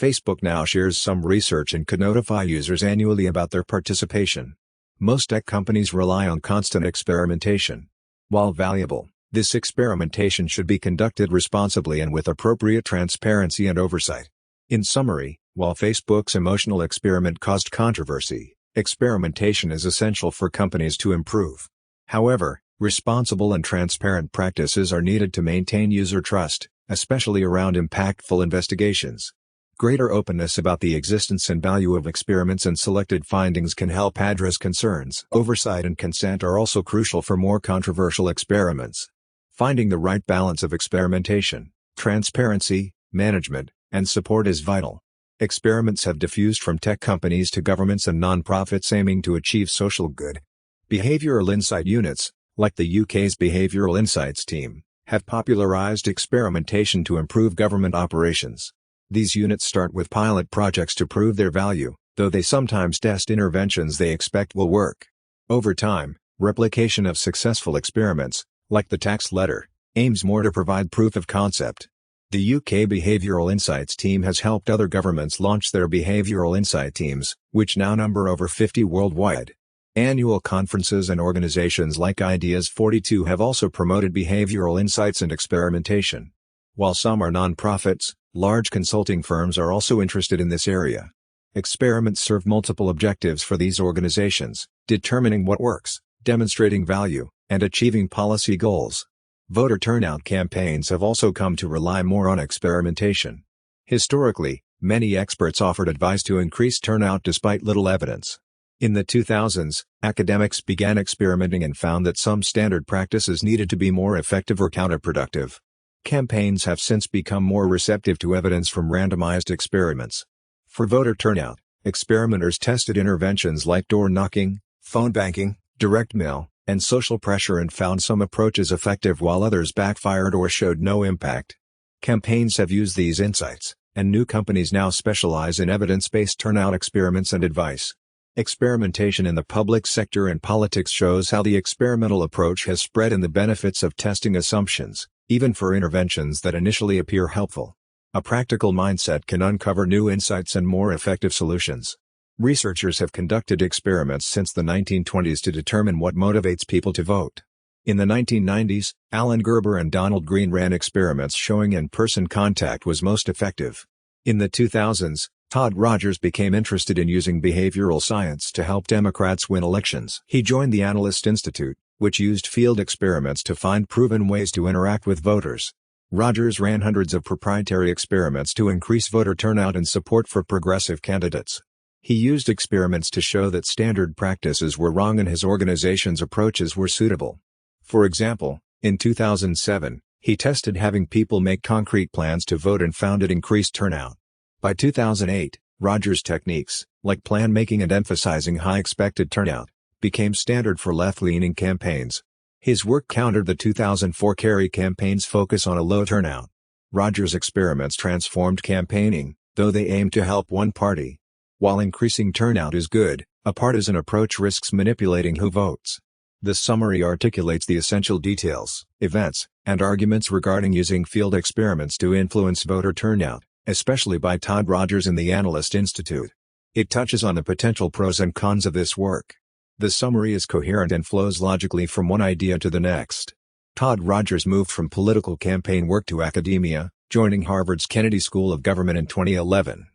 Facebook now shares some research and could notify users annually about their participation. Most tech companies rely on constant experimentation. While valuable, this experimentation should be conducted responsibly and with appropriate transparency and oversight. In summary, while Facebook's emotional experiment caused controversy, experimentation is essential for companies to improve. However, responsible and transparent practices are needed to maintain user trust, especially around impactful investigations. Greater openness about the existence and value of experiments and selected findings can help address concerns. Oversight and consent are also crucial for more controversial experiments. Finding the right balance of experimentation, transparency, management, and support is vital. Experiments have diffused from tech companies to governments and nonprofits aiming to achieve social good. Behavioral insight units, like the UK's Behavioral Insights team, have popularised experimentation to improve government operations. These units start with pilot projects to prove their value, though they sometimes test interventions they expect will work. Over time, replication of successful experiments, like the tax letter, aims more to provide proof of concept. The UK Behavioural Insights team has helped other governments launch their behavioural insight teams, which now number over 50 worldwide. Annual conferences and organizations like Ideas 42 have also promoted behavioural insights and experimentation. While some are non-profits, large consulting firms are also interested in this area. Experiments serve multiple objectives for these organizations, determining what works, demonstrating value, and achieving policy goals. Voter turnout campaigns have also come to rely more on experimentation. Historically, many experts offered advice to increase turnout despite little evidence. In the 2000s, academics began experimenting and found that some standard practices needed to be more effective or counterproductive. Campaigns have since become more receptive to evidence from randomized experiments. For voter turnout, experimenters tested interventions like door knocking, phone banking, direct mail, and social pressure and found some approaches effective while others backfired or showed no impact. Campaigns have used these insights, and new companies now specialize in evidence-based turnout experiments and advice. Experimentation in the public sector and politics shows how the experimental approach has spread and the benefits of testing assumptions, even for interventions that initially appear helpful. A practical mindset can uncover new insights and more effective solutions. Researchers have conducted experiments since the 1920s to determine what motivates people to vote. In the 1990s, Alan Gerber and Donald Green ran experiments showing in-person contact was most effective. In the 2000s, Todd Rogers became interested in using behavioral science to help Democrats win elections. He joined the Analyst Institute, which used field experiments to find proven ways to interact with voters. Rogers ran hundreds of proprietary experiments to increase voter turnout and support for progressive candidates. He used experiments to show that standard practices were wrong and his organization's approaches were suitable. For example, in 2007, he tested having people make concrete plans to vote and found it increased turnout. By 2008, Rogers' techniques, like plan making and emphasizing high expected turnout, became standard for left-leaning campaigns. His work countered the 2004 Kerry campaign's focus on a low turnout. Rogers' experiments transformed campaigning, though they aimed to help one party. While increasing turnout is good, a partisan approach risks manipulating who votes. This summary articulates the essential details, events, and arguments regarding using field experiments to influence voter turnout, especially by Todd Rogers and the Analyst Institute. It touches on the potential pros and cons of this work. The summary is coherent and flows logically from one idea to the next. Todd Rogers moved from political campaign work to academia, joining Harvard's Kennedy School of Government in 2011.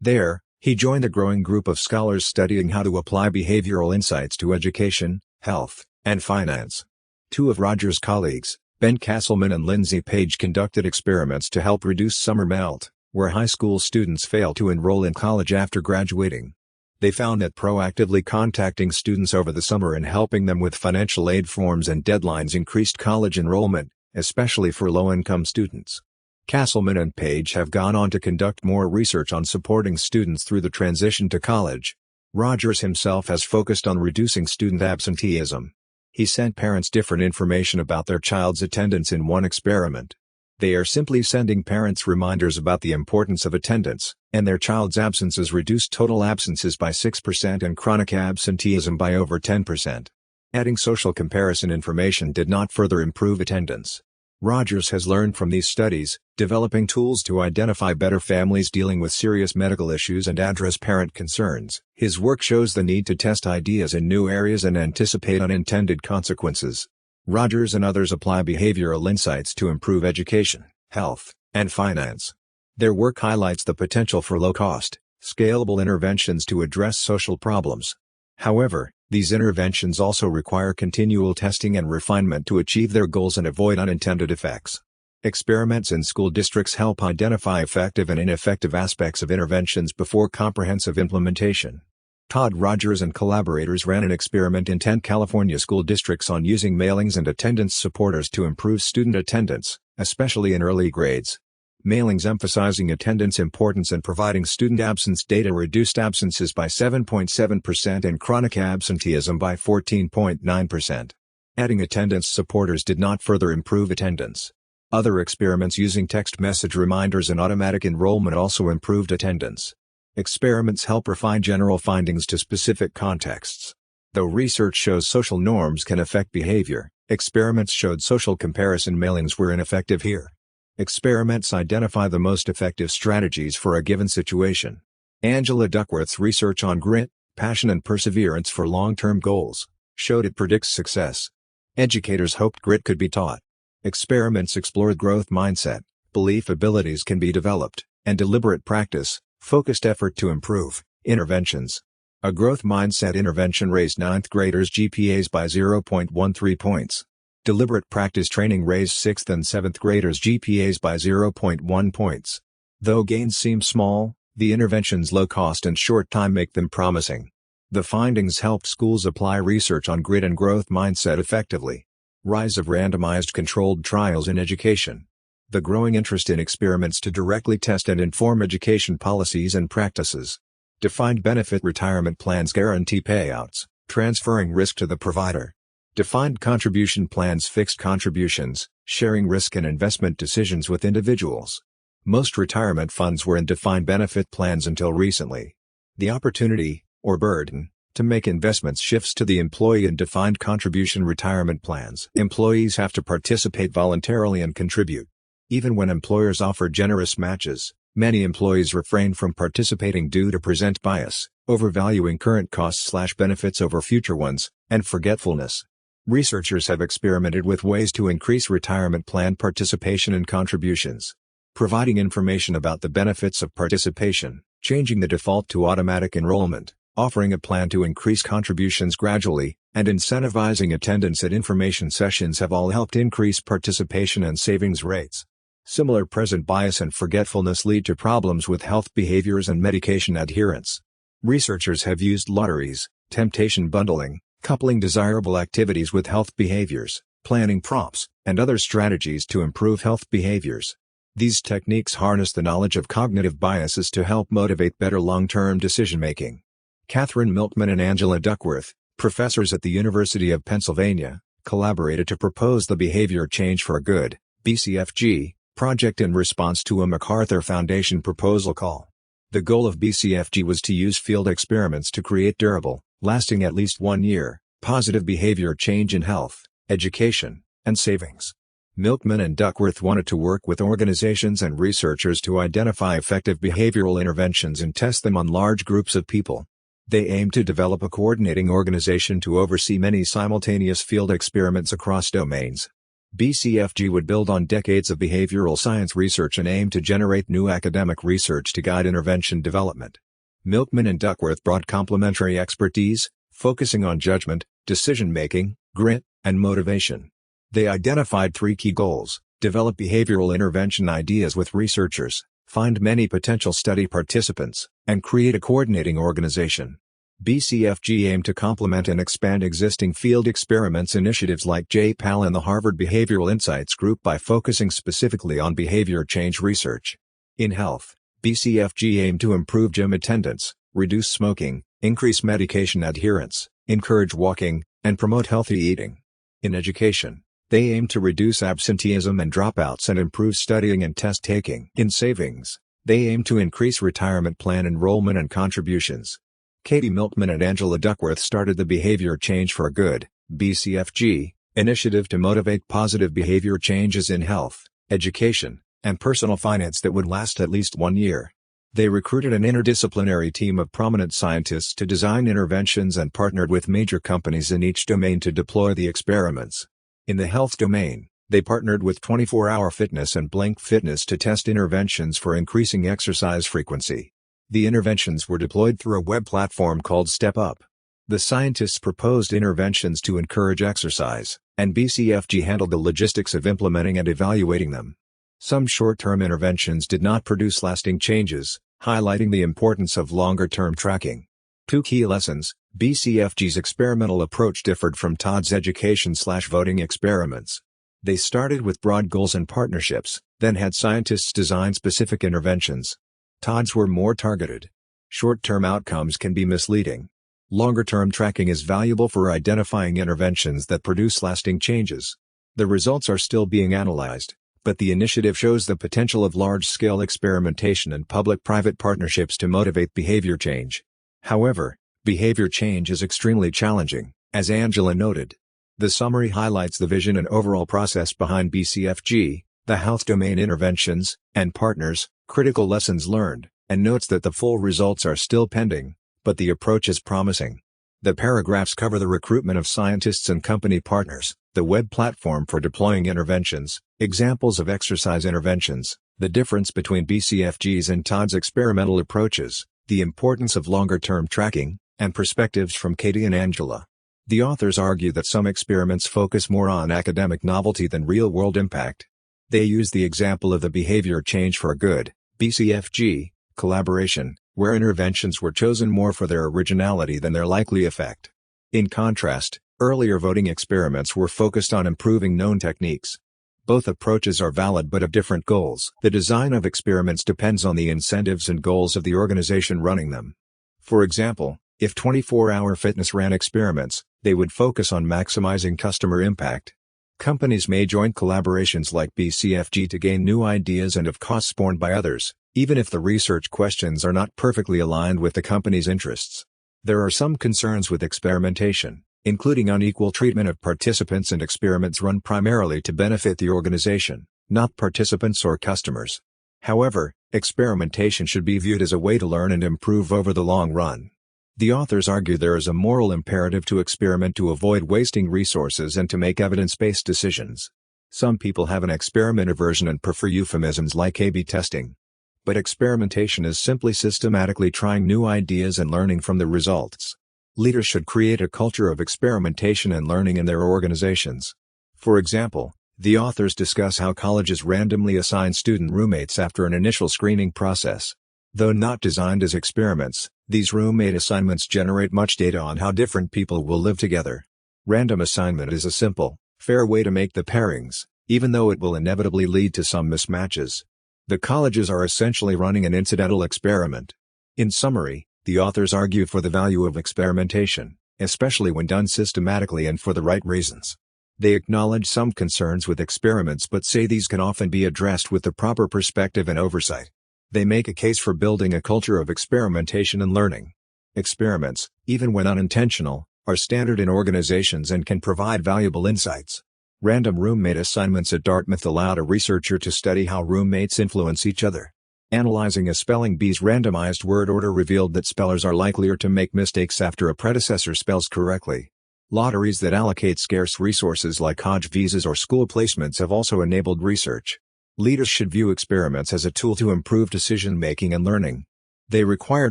There, he joined a growing group of scholars studying how to apply behavioral insights to education, health, and finance. Two of Rogers' colleagues, Ben Castleman and Lindsay Page, conducted experiments to help reduce summer melt, where high school students fail to enroll in college after graduating. They found that proactively contacting students over the summer and helping them with financial aid forms and deadlines increased college enrollment, especially for low-income students. Castleman and Page have gone on to conduct more research on supporting students through the transition to college. Rogers himself has focused on reducing student absenteeism. He sent parents different information about their child's attendance in one experiment. They are simply sending parents reminders about the importance of attendance, and their child's absences reduced total absences by 6% and chronic absenteeism by over 10%. Adding social comparison information did not further improve attendance. Rogers has learned from these studies, developing tools to identify better families dealing with serious medical issues and address parent concerns. His work shows the need to test ideas in new areas and anticipate unintended consequences. Rogers and others apply behavioral insights to improve education, health, and finance. Their work highlights the potential for low-cost, scalable interventions to address social problems. However, these interventions also require continual testing and refinement to achieve their goals and avoid unintended effects. Experiments in school districts help identify effective and ineffective aspects of interventions before comprehensive implementation. Todd Rogers and collaborators ran an experiment in 10 California school districts on using mailings and attendance supporters to improve student attendance, especially in early grades. Mailings emphasizing attendance importance and providing student absence data reduced absences by 7.7% and chronic absenteeism by 14.9%. Adding attendance supporters did not further improve attendance. Other experiments using text message reminders and automatic enrollment also improved attendance. Experiments help refine general findings to specific contexts. Though research shows social norms can affect behavior, experiments showed social comparison mailings were ineffective here. Experiments identify the most effective strategies for a given situation. Angela Duckworth's research on grit, passion and perseverance for long-term goals showed it predicts success. Educators hoped grit could be taught. Experiments explored growth mindset, belief abilities can be developed, and deliberate practice, focused effort to improve interventions. A growth mindset intervention raised 9th graders' GPAs by 0.13 points. Deliberate practice training raised 6th and 7th graders' GPAs by 0.1 points. Though gains seem small, the intervention's low cost and short time make them promising. The findings help schools apply research on grit and growth mindset effectively. Rise of randomized controlled trials in education. The growing interest in experiments to directly test and inform education policies and practices. Defined benefit retirement plans guarantee payouts, transferring risk to the provider. Defined contribution plans fixed contributions, sharing risk and investment decisions with individuals. Most retirement funds were in defined benefit plans until recently. The opportunity, or burden, to make investments shifts to the employee in defined contribution retirement plans. Employees have to participate voluntarily and contribute. Even when employers offer generous matches, many employees refrain from participating due to present bias, overvaluing current costs/benefits over future ones, and forgetfulness. Researchers have experimented with ways to increase retirement plan participation and contributions. Providing information about the benefits of participation, changing the default to automatic enrollment, offering a plan to increase contributions gradually, and incentivizing attendance at information sessions have all helped increase participation and savings rates. Similar present bias and forgetfulness lead to problems with health behaviors and medication adherence. Researchers have used lotteries, temptation bundling, coupling desirable activities with health behaviors, planning prompts, and other strategies to improve health behaviors. These techniques harness the knowledge of cognitive biases to help motivate better long-term decision-making. Catherine Milkman and Angela Duckworth, professors at the University of Pennsylvania, collaborated to propose the Behavior Change for Good (BCFG) project in response to a MacArthur Foundation proposal call. The goal of BCFG was to use field experiments to create durable, lasting at least 1 year, positive behavior change in health, education, and savings. Milkman and Duckworth wanted to work with organizations and researchers to identify effective behavioral interventions and test them on large groups of people. They aimed to develop a coordinating organization to oversee many simultaneous field experiments across domains. BCFG would build on decades of behavioral science research and aim to generate new academic research to guide intervention development. Milkman and Duckworth brought complementary expertise, focusing on judgment, decision-making, grit, and motivation. They identified 3 key goals: develop behavioral intervention ideas with researchers, find many potential study participants, and create a coordinating organization. BCFG aimed to complement and expand existing field experiments initiatives like JPAL and the Harvard Behavioral Insights Group by focusing specifically on behavior change research. In health, BCFG aimed to improve gym attendance, reduce smoking, increase medication adherence, encourage walking, and promote healthy eating. In education, they aimed to reduce absenteeism and dropouts and improve studying and test taking. In savings, they aimed to increase retirement plan enrollment and contributions. Katie Milkman and Angela Duckworth started the Behavior Change for Good (BCFG) initiative to motivate positive behavior changes in health, education, and personal finance that would last at least 1 year. They recruited an interdisciplinary team of prominent scientists to design interventions and partnered with major companies in each domain to deploy the experiments. In the health domain, they partnered with 24 Hour Fitness and Blink Fitness to test interventions for increasing exercise frequency. The interventions were deployed through a web platform called Step Up. The scientists proposed interventions to encourage exercise, and BCFG handled the logistics of implementing and evaluating them. Some short-term interventions did not produce lasting changes, highlighting the importance of longer-term tracking. 2 key lessons: BCFG's experimental approach differed from Todd's education/voting experiments. They started with broad goals and partnerships, then had scientists design specific interventions. Todd's were more targeted. Short-term outcomes can be misleading. Longer-term tracking is valuable for identifying interventions that produce lasting changes. The results are still being analyzed, but the initiative shows the potential of large-scale experimentation and public-private partnerships to motivate behavior change. However, behavior change is extremely challenging, as Angela noted. The summary highlights the vision and overall process behind BCFG, the health domain interventions, and partners, critical lessons learned, and notes that the full results are still pending, but the approach is promising. The paragraphs cover the recruitment of scientists and company partners, the web platform for deploying interventions, examples of exercise interventions, the difference between BCFG's and Todd's experimental approaches, the importance of longer-term tracking, and perspectives from Katie and Angela. The authors argue that some experiments focus more on academic novelty than real-world impact. They use the example of the behavior change for good, BCFG, collaboration, where interventions were chosen more for their originality than their likely effect. In contrast, earlier voting experiments were focused on improving known techniques. Both approaches are valid but have different goals. The design of experiments depends on the incentives and goals of the organization running them. For example, if 24 Hour Fitness ran experiments, they would focus on maximizing customer impact. Companies may join collaborations like BCFG to gain new ideas and of costs borne by others, even if the research questions are not perfectly aligned with the company's interests. There are some concerns with experimentation, including unequal treatment of participants and experiments run primarily to benefit the organization, not participants or customers. However, experimentation should be viewed as a way to learn and improve over the long run. The authors argue there is a moral imperative to experiment to avoid wasting resources and to make evidence-based decisions. Some people have an experiment aversion and prefer euphemisms like A/B testing. But experimentation is simply systematically trying new ideas and learning from the results. Leaders should create a culture of experimentation and learning in their organizations. For example, the authors discuss how colleges randomly assign student roommates after an initial screening process. Though not designed as experiments, these roommate assignments generate much data on how different people will live together. Random assignment is a simple, fair way to make the pairings, even though it will inevitably lead to some mismatches. The colleges are essentially running an incidental experiment. In summary, the authors argue for the value of experimentation, especially when done systematically and for the right reasons. They acknowledge some concerns with experiments but say these can often be addressed with the proper perspective and oversight. They make a case for building a culture of experimentation and learning. Experiments, even when unintentional, are standard in organizations and can provide valuable insights. Random roommate assignments at Dartmouth allowed a researcher to study how roommates influence each other. Analyzing a spelling bee's randomized word order revealed that spellers are likelier to make mistakes after a predecessor spells correctly. Lotteries that allocate scarce resources like Hodge visas or school placements have also enabled research. Leaders should view experiments as a tool to improve decision-making and learning. They require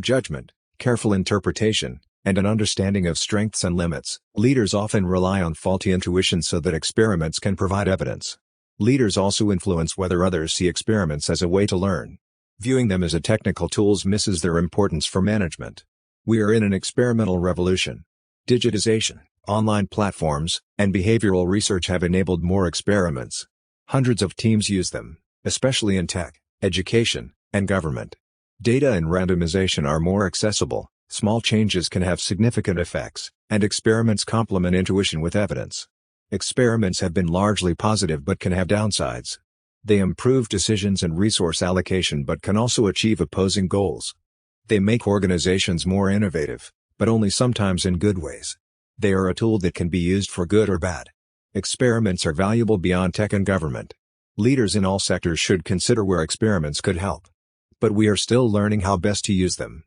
judgment, careful interpretation, and an understanding of strengths and limits. Leaders often rely on faulty intuition so that experiments can provide evidence. Leaders also influence whether others see experiments as a way to learn. Viewing them as a technical tools misses their importance for management. We are in an experimental revolution. Digitization, online platforms, and behavioral research have enabled more experiments. Hundreds of teams use them, especially in tech, education, and government. Data and randomization are more accessible, small changes can have significant effects, and experiments complement intuition with evidence. Experiments have been largely positive but can have downsides. They improve decisions and resource allocation but can also achieve opposing goals. They make organizations more innovative, but only sometimes in good ways. They are a tool that can be used for good or bad. Experiments are valuable beyond tech and government. Leaders in all sectors should consider where experiments could help. But we are still learning how best to use them.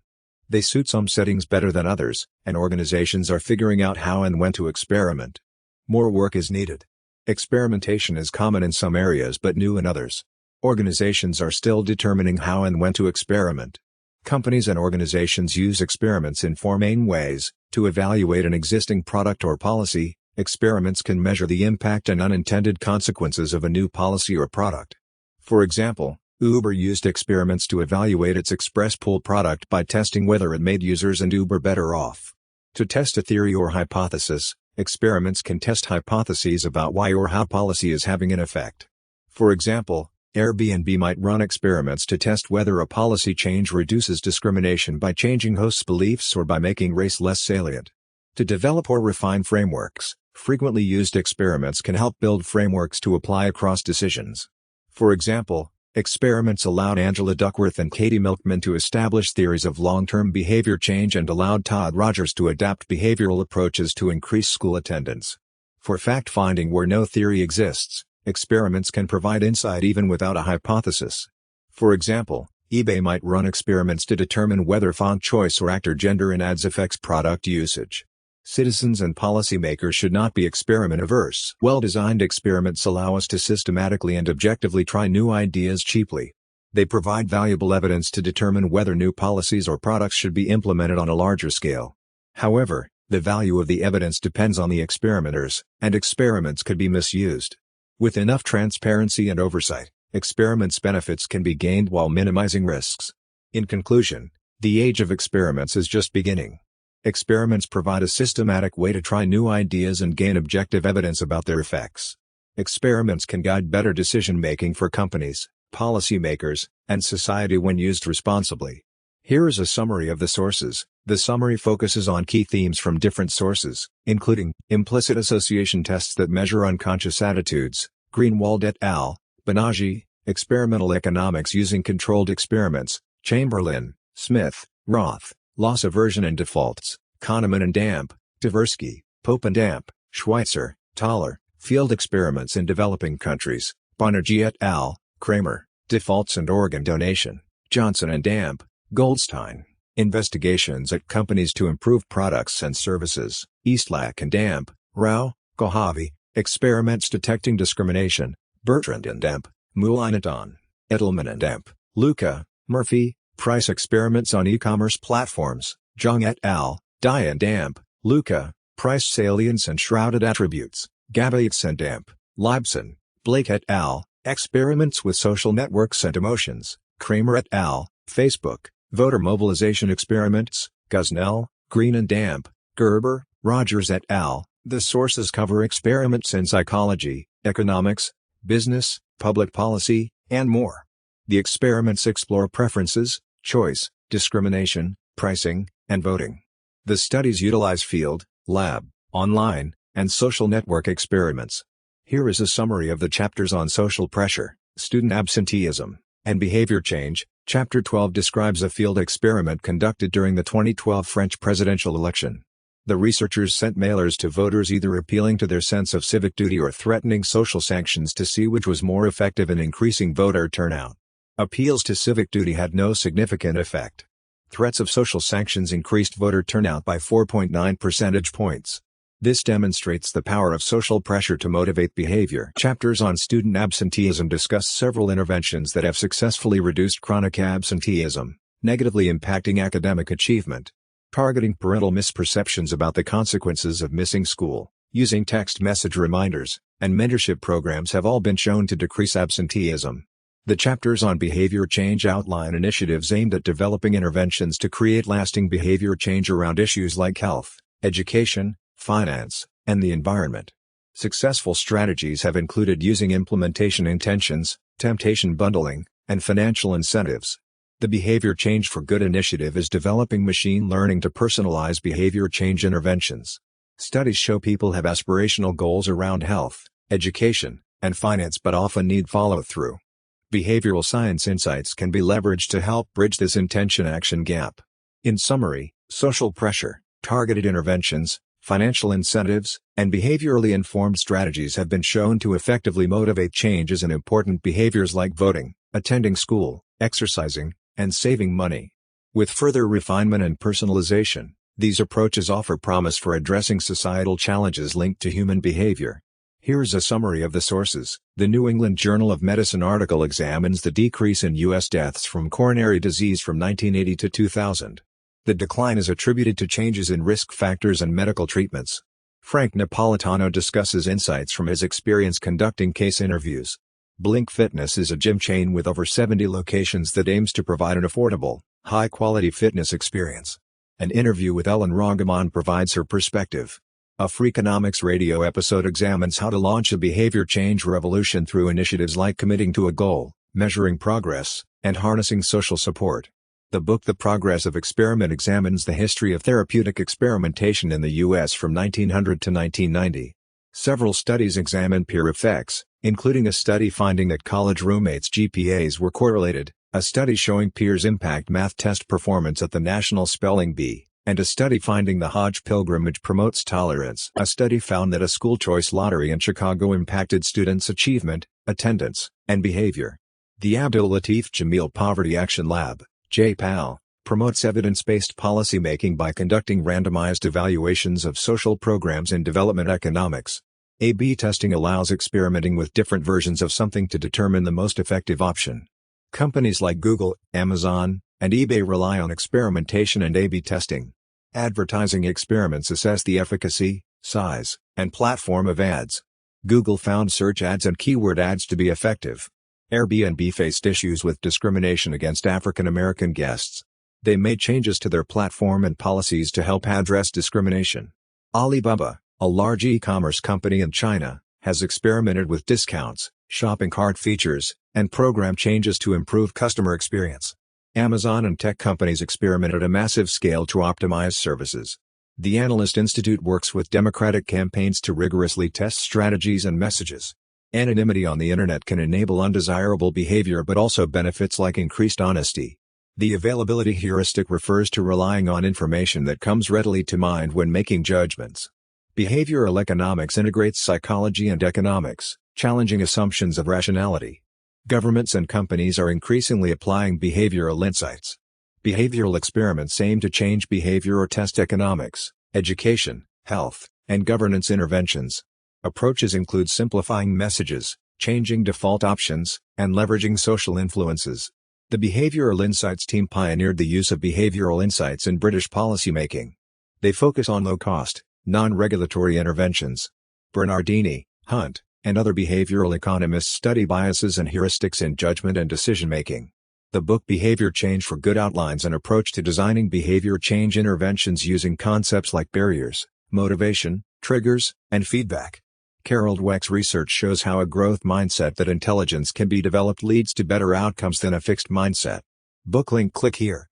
They suit some settings better than others, and organizations are figuring out how and when to experiment. More work is needed. Experimentation is common in some areas but new in others. Organizations are still determining how and when to experiment. Companies and organizations use experiments in four main ways: to evaluate an existing product or policy. Experiments can measure the impact and unintended consequences of a new policy or product. For example, Uber used experiments to evaluate its express pool product by testing whether it made users and Uber better off. To test a theory or hypothesis, experiments can test hypotheses about why or how policy is having an effect. For example, Airbnb might run experiments to test whether a policy change reduces discrimination by changing hosts' beliefs or by making race less salient. To develop or refine frameworks, frequently used experiments can help build frameworks to apply across decisions. For example, experiments allowed Angela Duckworth and Katie Milkman to establish theories of long-term behavior change and allowed Todd Rogers to adapt behavioral approaches to increase school attendance. For fact-finding where no theory exists, experiments can provide insight even without a hypothesis. For example, eBay might run experiments to determine whether font choice or actor gender in ads affects product usage. Citizens and policymakers should not be experiment-averse. Well-designed experiments allow us to systematically and objectively try new ideas cheaply. They provide valuable evidence to determine whether new policies or products should be implemented on a larger scale. However, the value of the evidence depends on the experimenters, and experiments could be misused. With enough transparency and oversight, experiments' benefits can be gained while minimizing risks. In conclusion, the age of experiments is just beginning. Experiments provide a systematic way to try new ideas and gain objective evidence about their effects. Experiments can guide better decision-making for companies, policymakers, and society when used responsibly. Here is a summary of the sources. The summary focuses on key themes from different sources, including implicit association tests that measure unconscious attitudes, Greenwald et al., Banerjee, Experimental Economics Using Controlled Experiments, Chamberlain, Smith, Roth, Loss Aversion and Defaults, Kahneman and Damp, Tversky, Pope and Damp, Schweitzer, Thaler, Field Experiments in Developing Countries, Banerjee et al., Kramer, Defaults and Organ Donation, Johnson and Damp, Goldstein, Investigations at Companies to Improve Products and Services, Eastlack and Damp, Rao, Kohavi, Experiments Detecting Discrimination, Bertrand and Damp, Mullinaton, Edelman and Damp, Luca, Murphy, Price Experiments on E-commerce Platforms, Zhang et al., Dye and Damp, Luca, Price Salience and Shrouded Attributes, Gavaitz and Damp, Leibson, Blake et al., Experiments with Social Networks and Emotions, Kramer et al., Facebook, Voter Mobilization Experiments, Gusnell, Green and Damp, Gerber, Rogers et al. The sources cover experiments in psychology, economics, business, public policy, and more. The experiments explore preferences, choice, discrimination, pricing, and voting. The studies utilize field, lab, online, and social network experiments. Here is a summary of the chapters on social pressure, student absenteeism, and behavior change. Chapter 12 describes a field experiment conducted during the 2012 French presidential election. The researchers sent mailers to voters either appealing to their sense of civic duty or threatening social sanctions to see which was more effective in increasing voter turnout. Appeals to civic duty had no significant effect. Threats of social sanctions increased voter turnout by 4.9 percentage points. This demonstrates the power of social pressure to motivate behavior. Chapters on student absenteeism discuss several interventions that have successfully reduced chronic absenteeism, negatively impacting academic achievement. Targeting parental misperceptions about the consequences of missing school, using text message reminders, and mentorship programs have all been shown to decrease absenteeism. The chapters on behavior change outline initiatives aimed at developing interventions to create lasting behavior change around issues like health, education, finance, and the environment. Successful strategies have included using implementation intentions, temptation bundling, and financial incentives. The Behavior Change for Good initiative is developing machine learning to personalize behavior change interventions. Studies show people have aspirational goals around health, education, and finance but often need follow-through. Behavioral science insights can be leveraged to help bridge this intention-action gap. In summary, social pressure, targeted interventions, Financial incentives and behaviorally informed strategies have been shown to effectively motivate changes in important behaviors like voting, attending school, exercising, and saving money. With further refinement and personalization, these approaches offer promise for addressing societal challenges linked to human behavior. Here's a summary of the sources. The New England Journal of Medicine article examines the decrease in U.S. deaths from coronary disease from 1980 to 2000. The decline is attributed to changes in risk factors and medical treatments. Frank Napolitano discusses insights from his experience conducting case interviews. Blink Fitness is a gym chain with over 70 locations that aims to provide an affordable, high-quality fitness experience. An interview with Ellen Ragaman provides her perspective. A Freakonomics radio episode examines how to launch a behavior change revolution through initiatives like committing to a goal, measuring progress, and harnessing social support. The book The Progress of Experiment examines the history of therapeutic experimentation in the U.S. from 1900 to 1990. Several studies examine peer effects, including a study finding that college roommates' GPAs were correlated, a study showing peers impact math test performance at the National Spelling Bee, and a study finding the Hodge pilgrimage promotes tolerance. A study found that a school choice lottery in Chicago impacted students' achievement, attendance, and behavior. The Abdul Latif Jameel Poverty Action Lab, JPAL, promotes evidence-based policymaking by conducting randomized evaluations of social programs in development economics. A/B testing allows experimenting with different versions of something to determine the most effective option. Companies like Google, Amazon, and eBay rely on experimentation and A/B testing. Advertising experiments assess the efficacy, size, and platform of ads. Google found search ads and keyword ads to be effective. Airbnb faced issues with discrimination against African American guests. They made changes to their platform and policies to help address discrimination. Alibaba, a large e-commerce company in China, has experimented with discounts, shopping cart features, and program changes to improve customer experience. Amazon and tech companies experiment at a massive scale to optimize services. The Analyst Institute works with Democratic campaigns to rigorously test strategies and messages. Anonymity on the internet can enable undesirable behavior but also benefits like increased honesty. The availability heuristic refers to relying on information that comes readily to mind when making judgments. Behavioral economics integrates psychology and economics, challenging assumptions of rationality. Governments and companies are increasingly applying behavioral insights. Behavioral experiments aim to change behavior or test economics, education, health, and governance interventions. Approaches include simplifying messages, changing default options, and leveraging social influences. The Behavioral Insights team pioneered the use of behavioral insights in British policymaking. They focus on low-cost, non-regulatory interventions. Bernardini, Hunt, and other behavioral economists study biases and heuristics in judgment and decision-making. The book Behavior Change for Good outlines an approach to designing behavior change interventions using concepts like barriers, motivation, triggers, and feedback. Carol Dweck's research shows how a growth mindset that intelligence can be developed leads to better outcomes than a fixed mindset. Book link click here.